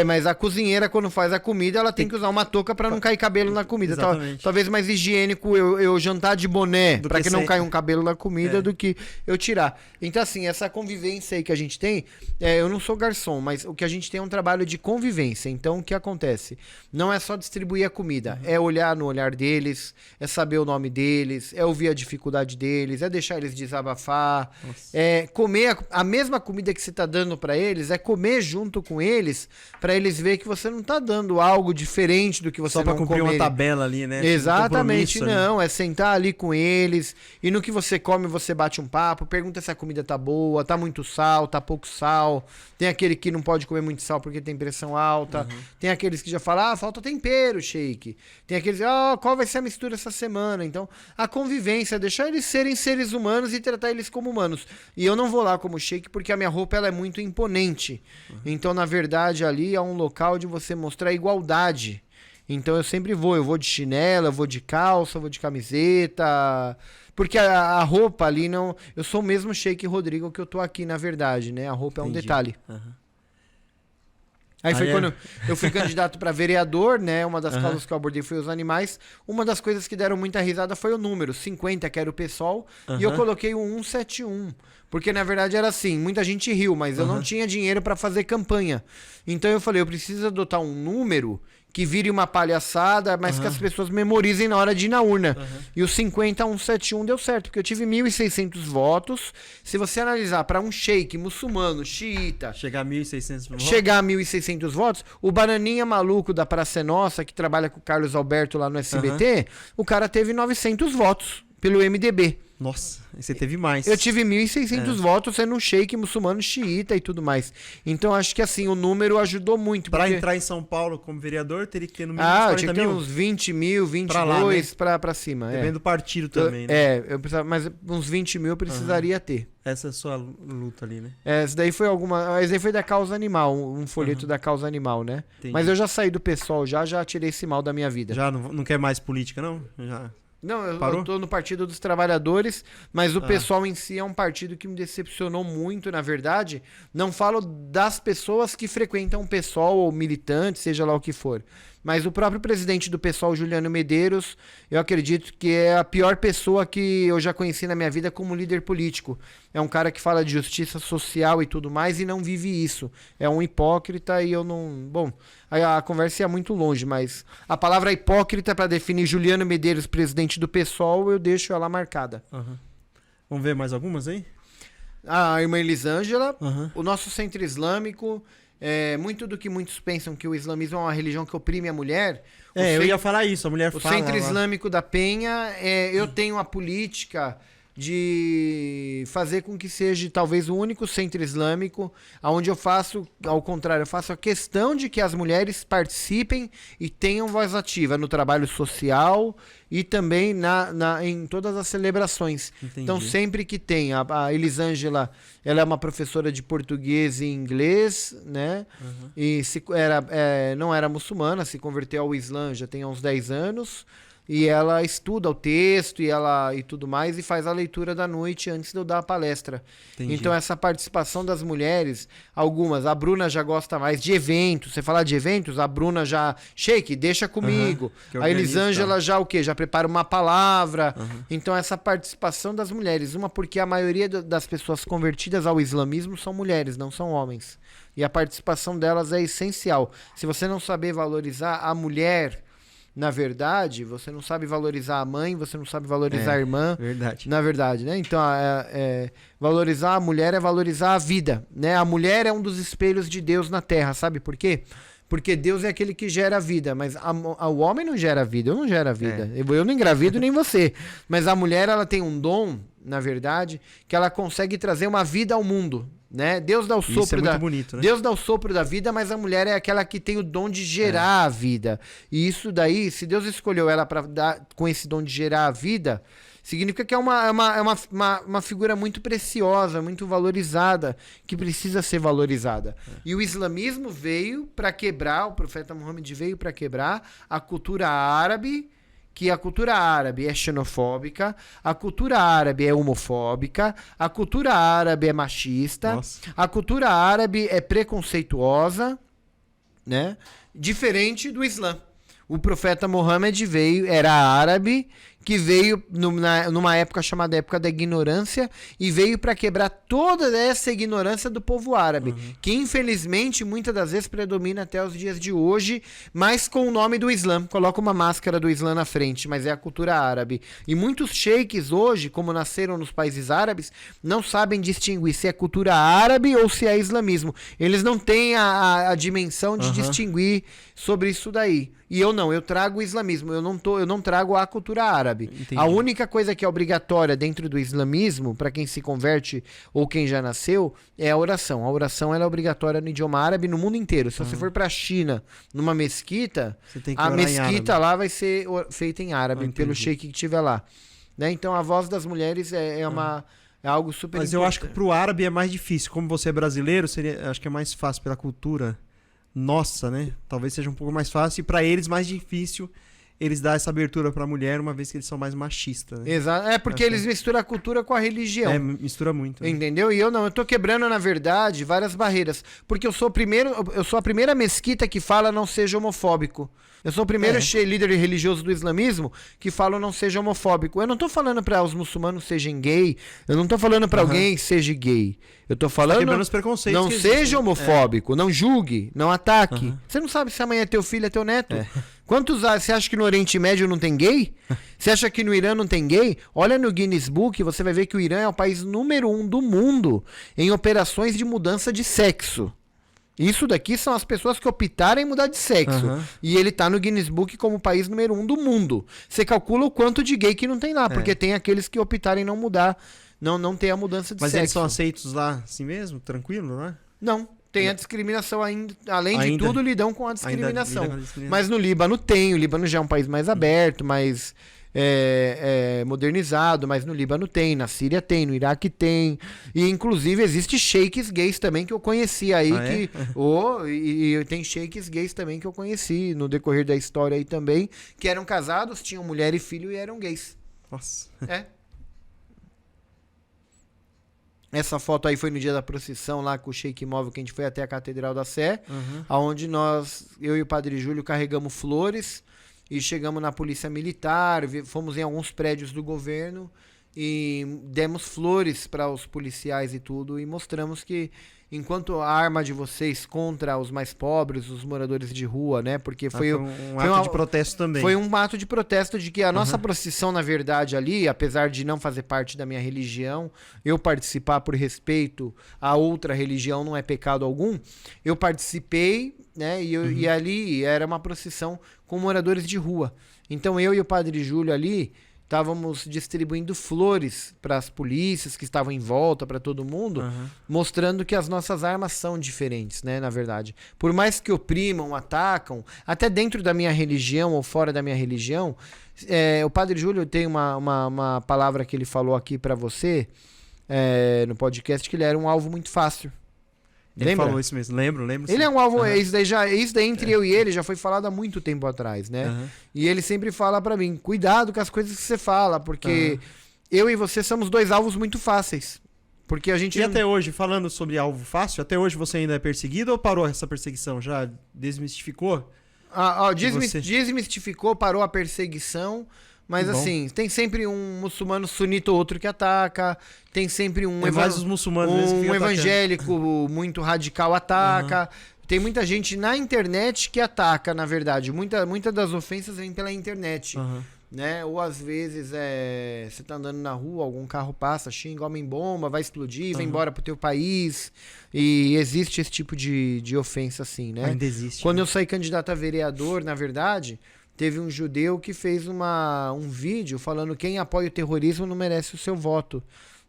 Mas a cozinheira, quando faz a comida, ela tem que usar uma touca pra não cair cabelo na comida. Talvez mais higiênico eu jantar de boné, pra que não caia um cabelo na comida, do que eu tirar. Então, assim, essa convivência aí que a gente tem, eu não sou garçom, mas o que a gente tem é um trabalho de convivência. Então, o que acontece? Não é só distribuir a comida, é olhar no olhar deles, é saber o nome deles, é ouvir a dificuldade deles, é deixar eles desabafar, é comer a mesma comida que você tá dando pra eles, é comer junto com eles, pra eles verem que você não tá dando algo diferente do que você só pra não cumprir comer. uma tabela ali, né? Exatamente, não, é sentar ali com eles, e no que você come você bate um papo, pergunta se a comida tá boa, tá muito sal, tá pouco sal, tem aquele que não pode comer muito sal porque tem pressão alta, tem aqueles que já falam, falta tempero, sheik, tem aqueles, qual vai ser a mistura essa semana? Então, a convivência, deixar eles serem seres humanos e tratar eles como humanos. E eu não vou lá como sheik porque a minha roupa ela é muito imponente. Então, na verdade, ali é um local de você mostrar igualdade. Então, eu sempre eu vou de chinela, eu vou de calça, eu vou de camiseta, porque a roupa ali não... Eu sou o mesmo sheik Rodrigo que eu tô aqui, na verdade, né? A roupa é um detalhe. Aí foi quando eu fui candidato para vereador, né? Uma das causas que eu abordei foi os animais. Uma das coisas que deram muita risada foi o número, 50, que era o PSOL, e eu coloquei o 171. Porque, na verdade, era assim, muita gente riu, mas eu não tinha dinheiro para fazer campanha. Então eu falei, eu preciso adotar um número que vire uma palhaçada, mas que as pessoas memorizem na hora de ir na urna. E o 50171 deu certo, porque eu tive 1.600 votos. Se você analisar para um sheik muçulmano, xiita... Chegar a 1.600 votos? Chegar a 1.600 votos, o Bananinha maluco da Praça é Nossa, que trabalha com o Carlos Alberto lá no SBT, o cara teve 900 votos pelo MDB. Nossa, você teve mais. Eu tive 1.600 votos sendo um sheik muçulmano xiita e tudo mais. Então acho que assim, o número ajudou muito. Pra entrar em São Paulo como vereador, teria que ter no mínimo eu tinha que ter uns 20 mil, 22 pra cima. Dependendo do partido também, né? Eu precisava, mas uns 20 mil eu precisaria ter. Essa é a sua luta ali, né? Essa daí foi esse daí foi da causa animal, um folheto da causa animal, né? Entendi. Mas eu já saí do PSOL, já tirei esse mal da minha vida. Já não quer mais política, não? Já... Não, eu tô no Partido dos Trabalhadores, mas o PSOL em si é um partido que me decepcionou muito, na verdade. Não falo das pessoas que frequentam o PSOL ou militantes, seja lá o que for. Mas o próprio presidente do PSOL, Juliano Medeiros, eu acredito que é a pior pessoa que eu já conheci na minha vida como líder político. É um cara que fala de justiça social e tudo mais e não vive isso. É um hipócrita e eu não... Bom, a conversa ia muito longe, mas a palavra hipócrita para definir Juliano Medeiros, presidente do PSOL, eu deixo ela marcada. Vamos ver mais algumas aí? A irmã Elisângela, o nosso centro islâmico... muito do que muitos pensam que o islamismo é uma religião que oprime a mulher. Eu ia falar isso, a mulher fala. O Centro Islâmico da Penha, eu tenho a política de fazer com que seja talvez o único centro islâmico onde eu faço, ao contrário, eu faço a questão de que as mulheres participem e tenham voz ativa no trabalho social e também em todas as celebrações. Entendi. Então, sempre que tem, a Elisângela, ela é uma professora de português e inglês, né? E não era muçulmana, se converteu ao Islã já tem uns 10 anos. e ela estuda o texto e tudo mais e faz a leitura da noite antes de eu dar a palestra. Entendi. Então essa participação das mulheres, algumas, a Bruna já gosta mais de eventos. Você falar de eventos, a Bruna já, Sheik, deixa comigo. que A organiza, Elisângela já o quê? Já prepara uma palavra. Então essa participação das mulheres, uma porque a maioria das pessoas convertidas ao islamismo são mulheres, não são homens. E a participação delas é essencial. Se você não saber valorizar a mulher, na verdade, você não sabe valorizar a mãe, você não sabe valorizar a irmã. Verdade. Na verdade, né? Então, valorizar a mulher é valorizar a vida, né? A mulher é um dos espelhos de Deus na Terra, sabe por quê? Porque Deus é aquele que gera a vida, mas o homem não gera vida, eu não gero a vida. Eu não engravido nem você. Mas a mulher, ela tem um dom, na verdade, que ela consegue trazer uma vida ao mundo, né? Deus dá o sopro Isso é muito bonito, né? Deus dá o sopro da vida, mas a mulher é aquela que tem o dom de gerar a vida. E isso daí, se Deus escolheu ela para dar com esse dom de gerar a vida, significa que é uma figura muito preciosa, muito valorizada, que precisa ser valorizada. E o islamismo veio para quebrar, o profeta Muhammad veio para quebrar a cultura árabe, que a cultura árabe é xenofóbica, a cultura árabe é homofóbica, a cultura árabe é machista, Nossa. a cultura árabe é preconceituosa, né? Diferente do Islã. O profeta Muhammad era árabe, que veio numa época chamada época da ignorância e veio para quebrar toda essa ignorância do povo árabe, que infelizmente muitas das vezes predomina até os dias de hoje, mas com o nome do Islã. Coloca uma máscara do Islã na frente, mas é a cultura árabe. E muitos sheiks hoje, como nasceram nos países árabes, não sabem distinguir se é cultura árabe ou se é islamismo. Eles não têm a dimensão de distinguir sobre isso daí. E eu trago o islamismo, eu não trago a cultura árabe. Entendi. A única coisa que é obrigatória dentro do islamismo, para quem se converte ou quem já nasceu, é a oração. A oração ela é obrigatória no idioma árabe no mundo inteiro. Se você for para a China, numa mesquita, Você tem que a orar em mesquita árabe. lá vai ser feita em árabe, pelo Entendi. sheik que estiver lá. Né? Então a voz das mulheres é algo super Mas eu acho que pro árabe é mais difícil. Como você é brasileiro, acho que é mais fácil pela cultura nossa, né? Talvez seja um pouco mais fácil. E pra eles, mais difícil eles dar essa abertura pra mulher, uma vez que eles são mais machistas, né? Exato. É porque eles misturam a cultura com a religião. Mistura muito. Né? Entendeu? E eu tô quebrando, na verdade, várias barreiras. Porque eu sou a primeira mesquita que fala não seja homofóbico. Eu sou o primeiro líder religioso do islamismo que fala não seja homofóbico. Eu não tô falando para os muçulmanos sejam gay. Eu não tô falando para alguém seja gay. Eu tô falando quebrando os preconceitos não que seja existem. homofóbico, não julgue, não ataque. Você não sabe se amanhã é teu filho, é teu neto. Quantos você acha que no Oriente Médio não tem gay? Você acha que no Irã não tem gay? Olha no Guinness Book, você vai ver que o Irã é o país número 1 do mundo em operações de mudança de sexo. Isso daqui são as pessoas que optaram em mudar de sexo. E ele tá no Guinness Book como o país número 1 do mundo. Você calcula o quanto de gay que não tem lá, porque tem aqueles que optaram em não mudar, não ter a mudança de Mas sexo. eles são aceitos lá assim mesmo? Tranquilo, né? Não, tem a discriminação ainda. Além de tudo, lidam com a discriminação. lidam com a discriminação. Mas no Líbano tem. O Líbano já é um país mais aberto, mais modernizado, mas no Líbano tem, na Síria tem, no Iraque tem. E inclusive existe sheiks gays também que eu conheci aí. E tem sheiks gays também que eu conheci no decorrer da história aí também, que eram casados, tinham mulher e filho e eram gays. Nossa. Essa foto aí foi no dia da procissão lá com o Sheik Móvel, que a gente foi até a Catedral da Sé, aonde eu e o Padre Júlio carregamos flores e chegamos na polícia militar, fomos em alguns prédios do governo e demos flores para os policiais e tudo e mostramos que enquanto a arma de vocês contra os mais pobres, os moradores de rua, né? Porque foi um ato de protesto também. Foi um ato de protesto de que a nossa procissão, na verdade, ali, apesar de não fazer parte da minha religião, eu participar por respeito a outra religião não é pecado algum, eu participei, né? E ali era uma procissão com moradores de rua. Então eu e o Padre Júlio ali estávamos distribuindo flores para as polícias que estavam em volta, para todo mundo, mostrando que as nossas armas são diferentes, né, na verdade. Por mais que oprimam, atacam, até dentro da minha religião ou fora da minha religião, o Padre Júlio tem uma palavra que ele falou aqui para você, no podcast, que ele era um alvo muito fácil. Ele Lembra? falou isso mesmo. Lembro Ele sim. é um alvo, Aham. isso daí entre eu e ele já foi falado há muito tempo atrás, né? Aham. E ele sempre fala pra mim, cuidado com as coisas que você fala, porque Aham. eu e você somos dois alvos muito fáceis. Porque a gente E até hoje, falando sobre alvo fácil, até hoje você ainda é perseguido ou parou essa perseguição? Já desmistificou? você- desmistificou, parou a perseguição, mas Que bom. assim, tem sempre um muçulmano sunita ou outro que ataca, tem sempre um, É mais os muçulmanos mesmo que um ficam atacando. evangélico muito radical ataca. Tem muita gente na internet que ataca, na verdade. Muita das ofensas vem pela internet. Aham. Né? Ou às vezes você tá andando na rua, algum carro passa, xinga, homem-bomba, vai explodir, vai Aham. embora pro teu país. E existe esse tipo de ofensa assim, né? Ainda existe. Quando né? eu saí candidato a vereador, na verdade, teve um judeu que fez um vídeo falando quem apoia o terrorismo não merece o seu voto.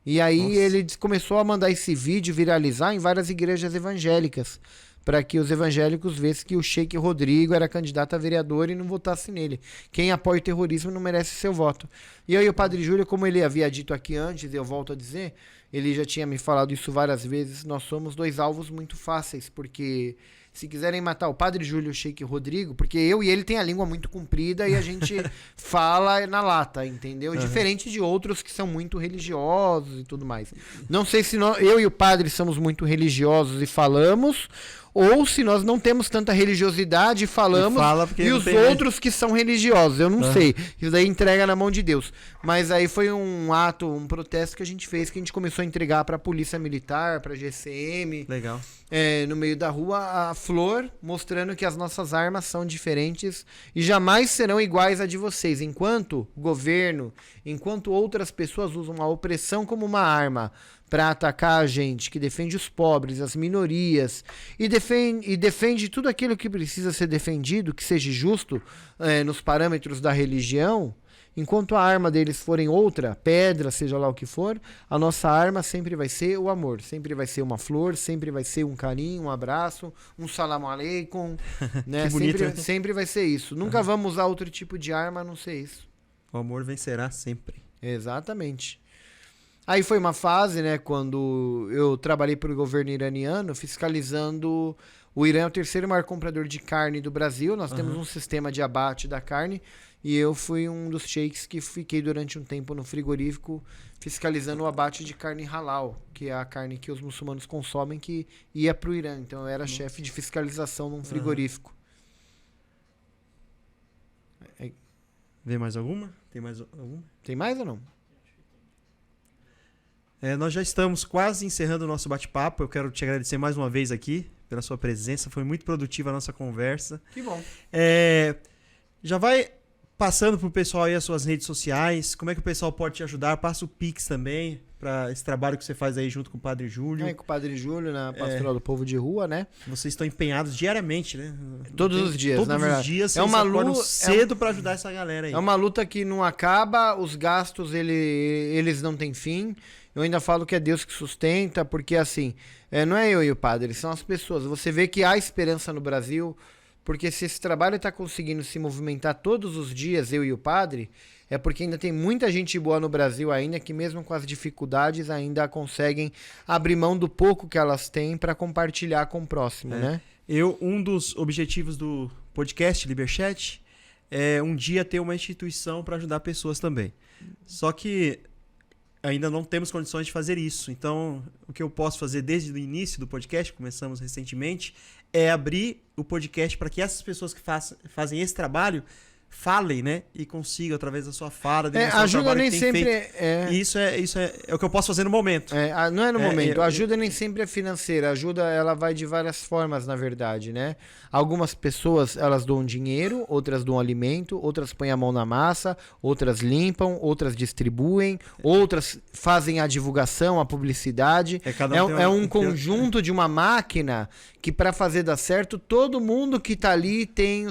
E aí Nossa. ele começou a mandar esse vídeo viralizar em várias igrejas evangélicas, para que os evangélicos vissem que o Sheik Rodrigo era candidato a vereador e não votasse nele. Quem apoia o terrorismo não merece seu voto. E aí o Padre Júlio, como ele havia dito aqui antes, eu volto a dizer, ele já tinha me falado isso várias vezes, nós somos dois alvos muito fáceis, porque se quiserem matar o Padre Júlio e o Sheik Rodrigo, porque eu e ele tem a língua muito comprida e a gente fala na lata, entendeu? Diferente de outros que são muito religiosos e tudo mais. Não sei se eu e o padre somos muito religiosos e falamos, ou se nós não temos tanta religiosidade e falamos, Fala porque e não os tem outros que são religiosos, eu não Aham. sei. Isso daí entrega na mão de Deus. Mas aí foi um ato, um protesto que a gente fez, que a gente começou a entregar pra Polícia Militar, pra GCM, Legal. no meio da rua, a flor, mostrando que as nossas armas são diferentes e jamais serão iguais à de vocês. Enquanto governo, enquanto outras pessoas usam a opressão como uma arma para atacar a gente, que defende os pobres, as minorias, e defende tudo aquilo que precisa ser defendido, que seja justo nos parâmetros da religião, enquanto a arma deles forem outra, pedra, seja lá o que for, a nossa arma sempre vai ser o amor, sempre vai ser uma flor, sempre vai ser um carinho, um abraço, um salam aleikum, né? Que bonito, sempre, né? sempre vai ser isso. Nunca vamos usar outro tipo de arma a não ser isso. O amor vencerá sempre. Exatamente. Aí foi uma fase, né, quando eu trabalhei para o governo iraniano, fiscalizando. O Irã é o terceiro maior comprador de carne do Brasil. Nós temos um sistema de abate da carne. E eu fui um dos sheiks que fiquei durante um tempo no frigorífico fiscalizando o abate de carne halal, que é a carne que os muçulmanos consomem, que ia para o Irã. Então eu era chefe de fiscalização num frigorífico. Vê mais alguma? Tem mais alguma? Tem mais ou não? Nós já estamos quase encerrando o nosso bate-papo. Eu quero te agradecer mais uma vez aqui pela sua presença. Foi muito produtiva a nossa conversa. Que bom. Já vai passando pro pessoal aí as suas redes sociais. Como é que o pessoal pode te ajudar? Passa o Pix também para esse trabalho que você faz aí junto com o Padre Júlio. Com o Padre Júlio na Pastoral do Povo de Rua, né? Vocês estão empenhados diariamente, né? Todos os dias, na verdade. Todos os dias É uma vocês acordam luta- cedo para ajudar essa galera aí. É uma luta que não acaba, os gastos eles não têm fim. Eu ainda falo que é Deus que sustenta, porque assim, não é eu e o padre, são as pessoas. Você vê que há esperança no Brasil, porque se esse trabalho está conseguindo se movimentar todos os dias, eu e o padre, é porque ainda tem muita gente boa no Brasil ainda, que mesmo com as dificuldades ainda conseguem abrir mão do pouco que elas têm para compartilhar com o próximo, né? Um dos objetivos do podcast Liberchat é um dia ter uma instituição para ajudar pessoas também. Só que ainda não temos condições de fazer isso. Então, o que eu posso fazer desde o início do podcast, começamos recentemente, é abrir o podcast para que essas pessoas que fazem esse trabalho falem, né? E consigam, através da sua fala, demonstrar o Ajuda trabalho nem que tem sempre feito. E isso é o que eu posso fazer no momento. não é no momento. eu- A ajuda nem sempre é financeira. A ajuda, ela vai de várias formas, na verdade, né? Algumas pessoas, elas doam dinheiro, outras doam alimento, outras põem a mão na massa, outras limpam, outras distribuem, outras fazem a divulgação, a publicidade. Cada tem É um conjunto de uma máquina que, para fazer dar certo, todo mundo que tá ali tem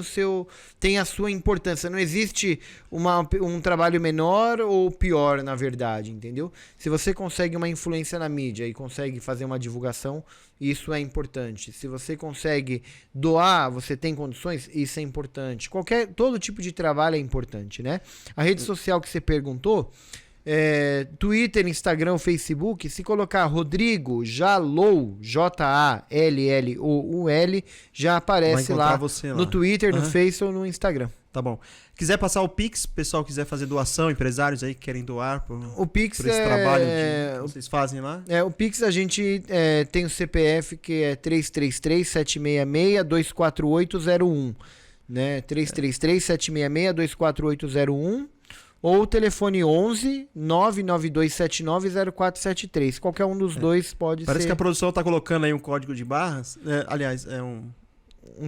a sua importância. Não existe um trabalho menor ou pior, na verdade, entendeu? Se você consegue uma influência na mídia e consegue fazer uma divulgação, isso é importante. Se você consegue doar, você tem condições, isso é importante. Todo tipo de trabalho é importante, né? A rede social que você perguntou, Twitter, Instagram, Facebook, se colocar Rodrigo Jalloul, Jalloul, já aparece lá no Twitter, no Face ou no Instagram. Tá bom. Quiser passar o Pix, pessoal quiser fazer doação, empresários aí que querem doar o Pix por esse trabalho que vocês fazem lá? O Pix a gente tem o CPF que é 333-766-24801, né? 333-766-24801 ou o telefone 11-99279-0473. Qualquer um dos dois pode ser. Parece que a produção tá colocando aí um código de barras, aliás, é um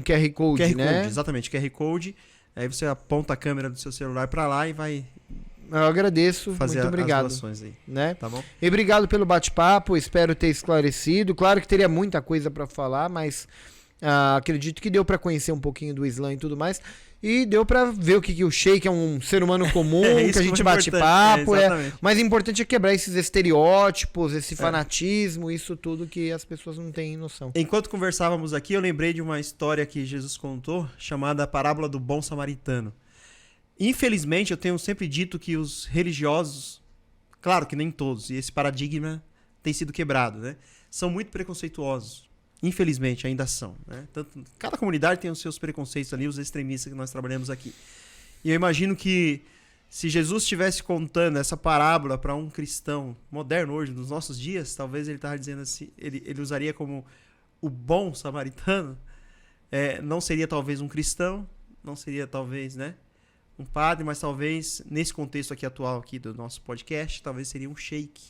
QR Code, né? Code, exatamente, QR Code. Aí você aponta a câmera do seu celular para lá e vai... Eu agradeço, fazer muito obrigado. As doações aí, né? Tá bom? E obrigado pelo bate-papo, espero ter esclarecido. Claro que teria muita coisa para falar, mas acredito que deu para conhecer um pouquinho do Islã e tudo mais. E deu pra ver o que o Sheik é um ser humano comum, que a gente bate papo. Mas o importante é quebrar esses estereótipos, esse fanatismo, isso tudo que as pessoas não têm noção. Enquanto conversávamos aqui, eu lembrei de uma história que Jesus contou, chamada Parábola do Bom Samaritano. Infelizmente, eu tenho sempre dito que os religiosos, claro que nem todos, e esse paradigma tem sido quebrado, né? São muito preconceituosos. Infelizmente, ainda são, né? Cada comunidade tem os seus preconceitos ali, os extremistas que nós trabalhamos aqui. E eu imagino que se Jesus estivesse contando essa parábola para um cristão moderno hoje, nos nossos dias, talvez ele estava dizendo assim, ele usaria como o bom samaritano, não seria talvez um cristão, não seria talvez, né, um padre, mas talvez, nesse contexto aqui atual aqui do nosso podcast, talvez seria um sheik.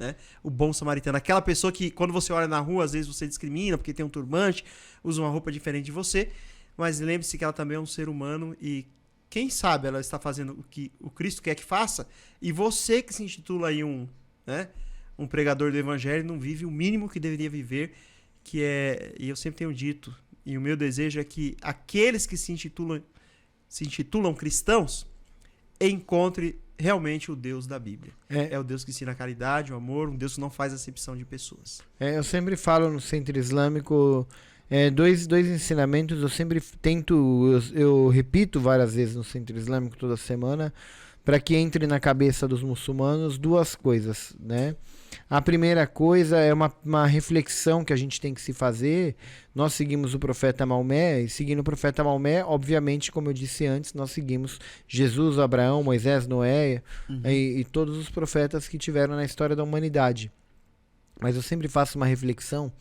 Né? O bom samaritano, aquela pessoa que quando você olha na rua, às vezes você discrimina porque tem um turbante, usa uma roupa diferente de você, mas lembre-se que ela também é um ser humano e quem sabe ela está fazendo o que o Cristo quer que faça e você que se intitula aí um pregador do evangelho não vive o mínimo que deveria viver, que é, e eu sempre tenho dito, e o meu desejo é que aqueles que se intitulam cristãos encontrem realmente o Deus da Bíblia. É o Deus que ensina a caridade, o amor, um Deus que não faz acepção de pessoas. Eu sempre falo no Centro Islâmico dois ensinamentos, eu sempre tento, eu repito várias vezes no Centro Islâmico toda semana, para que entre na cabeça dos muçulmanos duas coisas, né? A primeira coisa é uma reflexão que a gente tem que se fazer. Nós seguimos o profeta Maomé, e seguindo o profeta Maomé, obviamente, como eu disse antes, nós seguimos Jesus, Abraão, Moisés, Noé e todos os profetas que tiveram na história da humanidade. Mas eu sempre faço uma reflexão.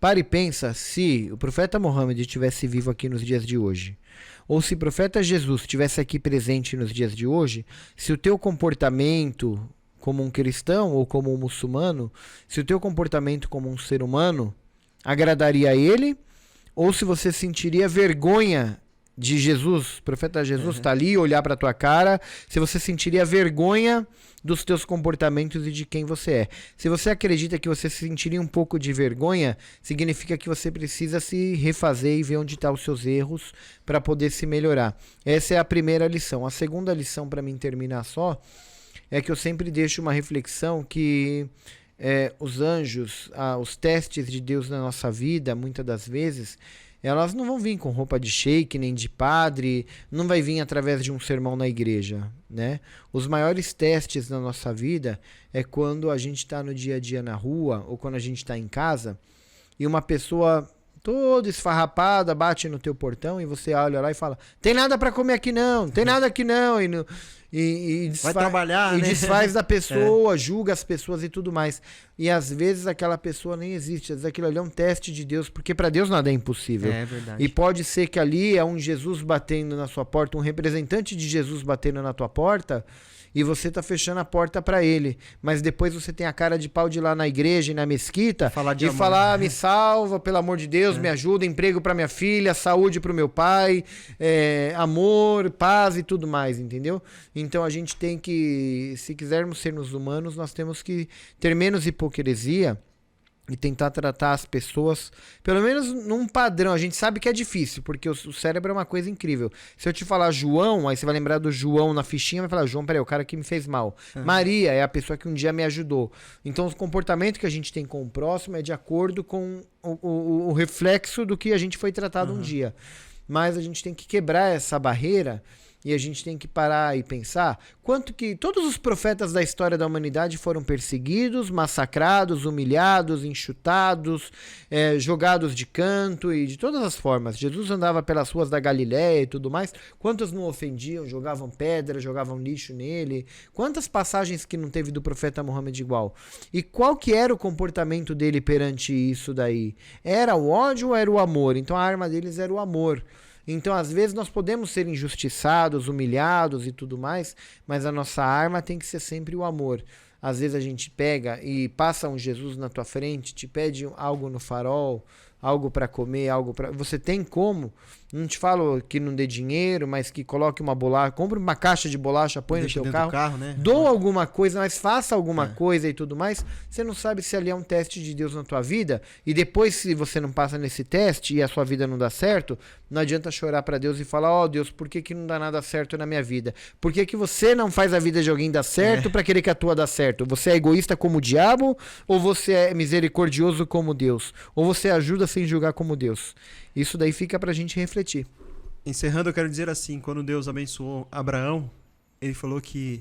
Para e pensa se o profeta Mohammed estivesse vivo aqui nos dias de hoje, ou se o profeta Jesus estivesse aqui presente nos dias de hoje, se o teu comportamento como um cristão ou como um muçulmano, se o teu comportamento como um ser humano agradaria a ele, ou se você sentiria vergonha de Jesus, o profeta Jesus está ali, olhar para tua cara, se você sentiria vergonha dos teus comportamentos e de quem você é. Se você acredita que você sentiria um pouco de vergonha, significa que você precisa se refazer e ver onde estão os seus erros para poder se melhorar. Essa é a primeira lição. A segunda lição, para mim terminar só, é que eu sempre deixo uma reflexão que os anjos, os testes de Deus na nossa vida, muitas das vezes, elas não vão vir com roupa de sheik, nem de padre, não vai vir através de um sermão na igreja, né? Os maiores testes na nossa vida é quando a gente está no dia a dia na rua, ou quando a gente está em casa, e uma pessoa toda esfarrapada bate no teu portão e você olha lá e fala, tem nada para comer aqui não, tem nada aqui não, e vai trabalhar, né? Desfaz da pessoa, julga as pessoas e tudo mais. E às vezes aquela pessoa nem existe, às vezes aquilo ali é um teste de Deus, porque para Deus nada é impossível. É verdade. E pode ser que ali é um Jesus batendo na sua porta, um representante de Jesus batendo na tua porta, e você tá fechando a porta para ele, mas depois você tem a cara de pau de ir lá na igreja e na mesquita falar, me salva, pelo amor de Deus, me ajuda, emprego para minha filha, saúde para o meu pai, amor, paz e tudo mais, entendeu? Então a gente tem que, se quisermos sermos humanos, nós temos que ter menos hipocrisia e tentar tratar as pessoas, pelo menos num padrão. A gente sabe que é difícil, porque o cérebro é uma coisa incrível. Se eu te falar João, aí você vai lembrar do João na fichinha, vai falar, João, peraí, o cara que me fez mal. Maria é a pessoa que um dia me ajudou. Então o comportamento que a gente tem com o próximo é de acordo com o reflexo do que a gente foi tratado um dia. Mas a gente tem que quebrar essa barreira E a gente tem que parar e pensar quanto que todos os profetas da história da humanidade foram perseguidos, massacrados, humilhados, enxutados, jogados de canto e de todas as formas. Jesus andava pelas ruas da Galiléia e tudo mais. Quantos não ofendiam, jogavam pedra, jogavam lixo nele? Quantas passagens que não teve do profeta Muhammad igual? E qual que era o comportamento dele perante isso daí? Era o ódio ou era o amor? Então a arma deles era o amor. Então, às vezes, nós podemos ser injustiçados, humilhados e tudo mais, mas a nossa arma tem que ser sempre o amor. Às vezes a gente pega e passa um Jesus na tua frente, te pede algo no farol, algo para comer, algo para... Você tem como? Não te falo que não dê dinheiro, mas que coloque uma bolacha, compre uma caixa de bolacha, põe no teu carro, né? Doa alguma coisa, mas faça alguma coisa e tudo mais. Você não sabe se ali é um teste de Deus na tua vida, e depois, se você não passa nesse teste e a sua vida não dá certo, não adianta chorar para Deus e falar: ó, Deus, por que não dá nada certo na minha vida? Por que você não faz a vida de alguém dar certo para querer que a tua dá certo? Você é egoísta como o diabo, ou você é misericordioso como Deus? Ou você ajuda sem julgar como Deus? Isso daí fica pra gente refletir. Encerrando, eu quero dizer assim, quando Deus abençoou Abraão, ele falou que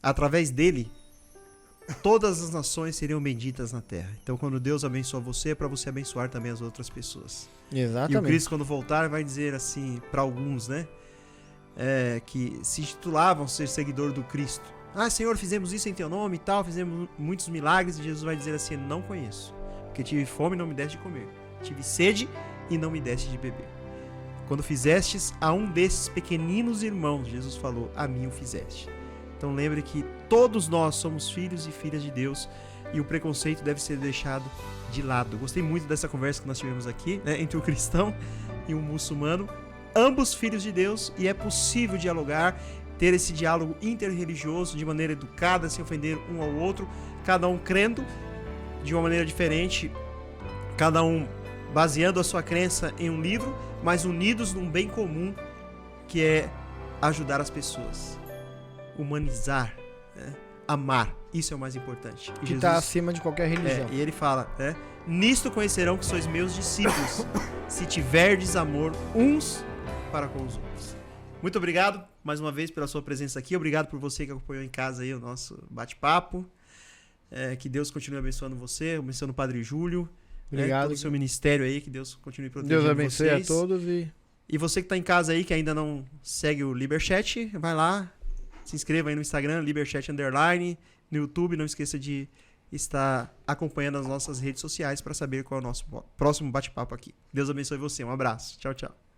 através dele todas as nações seriam benditas na terra. Então, quando Deus abençoa você, é para você abençoar também as outras pessoas. Exatamente. E o Cristo, quando voltar, vai dizer assim para alguns, né, que se titulavam ser seguidor do Cristo: ah, Senhor, fizemos isso em teu nome e tal, fizemos muitos milagres. E Jesus vai dizer assim: não conheço, porque tive fome e não me deste de comer, tive sede e não me deste de beber. Quando fizestes a um desses pequeninos irmãos, Jesus falou, a mim o fizeste. Então lembre que todos nós somos filhos e filhas de Deus, e o preconceito deve ser deixado de lado. Gostei muito dessa conversa que nós tivemos aqui, né, entre o cristão e o muçulmano, ambos filhos de Deus, e é possível dialogar, ter esse diálogo interreligioso de maneira educada, sem ofender um ao outro, cada um crendo de uma maneira diferente, cada um baseando a sua crença em um livro, mas unidos num bem comum, que é ajudar as pessoas, humanizar, né? Amar, isso é o mais importante. E que está acima de qualquer religião. E ele fala, né? Nisto conhecerão que sois meus discípulos, se tiverdes amor uns para com os outros. Muito obrigado mais uma vez pela sua presença aqui, obrigado por você que acompanhou em casa aí o nosso bate-papo, que Deus continue abençoando você, abençoando o Padre Júlio, obrigado. Todo o seu ministério aí, que Deus continue protegendo Deus abençoe vocês. a todos. E você que está em casa aí, que ainda não segue o Liberchat, vai lá, se inscreva aí no Instagram, Liberchat_, no YouTube, não esqueça de estar acompanhando as nossas redes sociais para saber qual é o nosso próximo bate-papo aqui. Deus abençoe você, um abraço, tchau, tchau.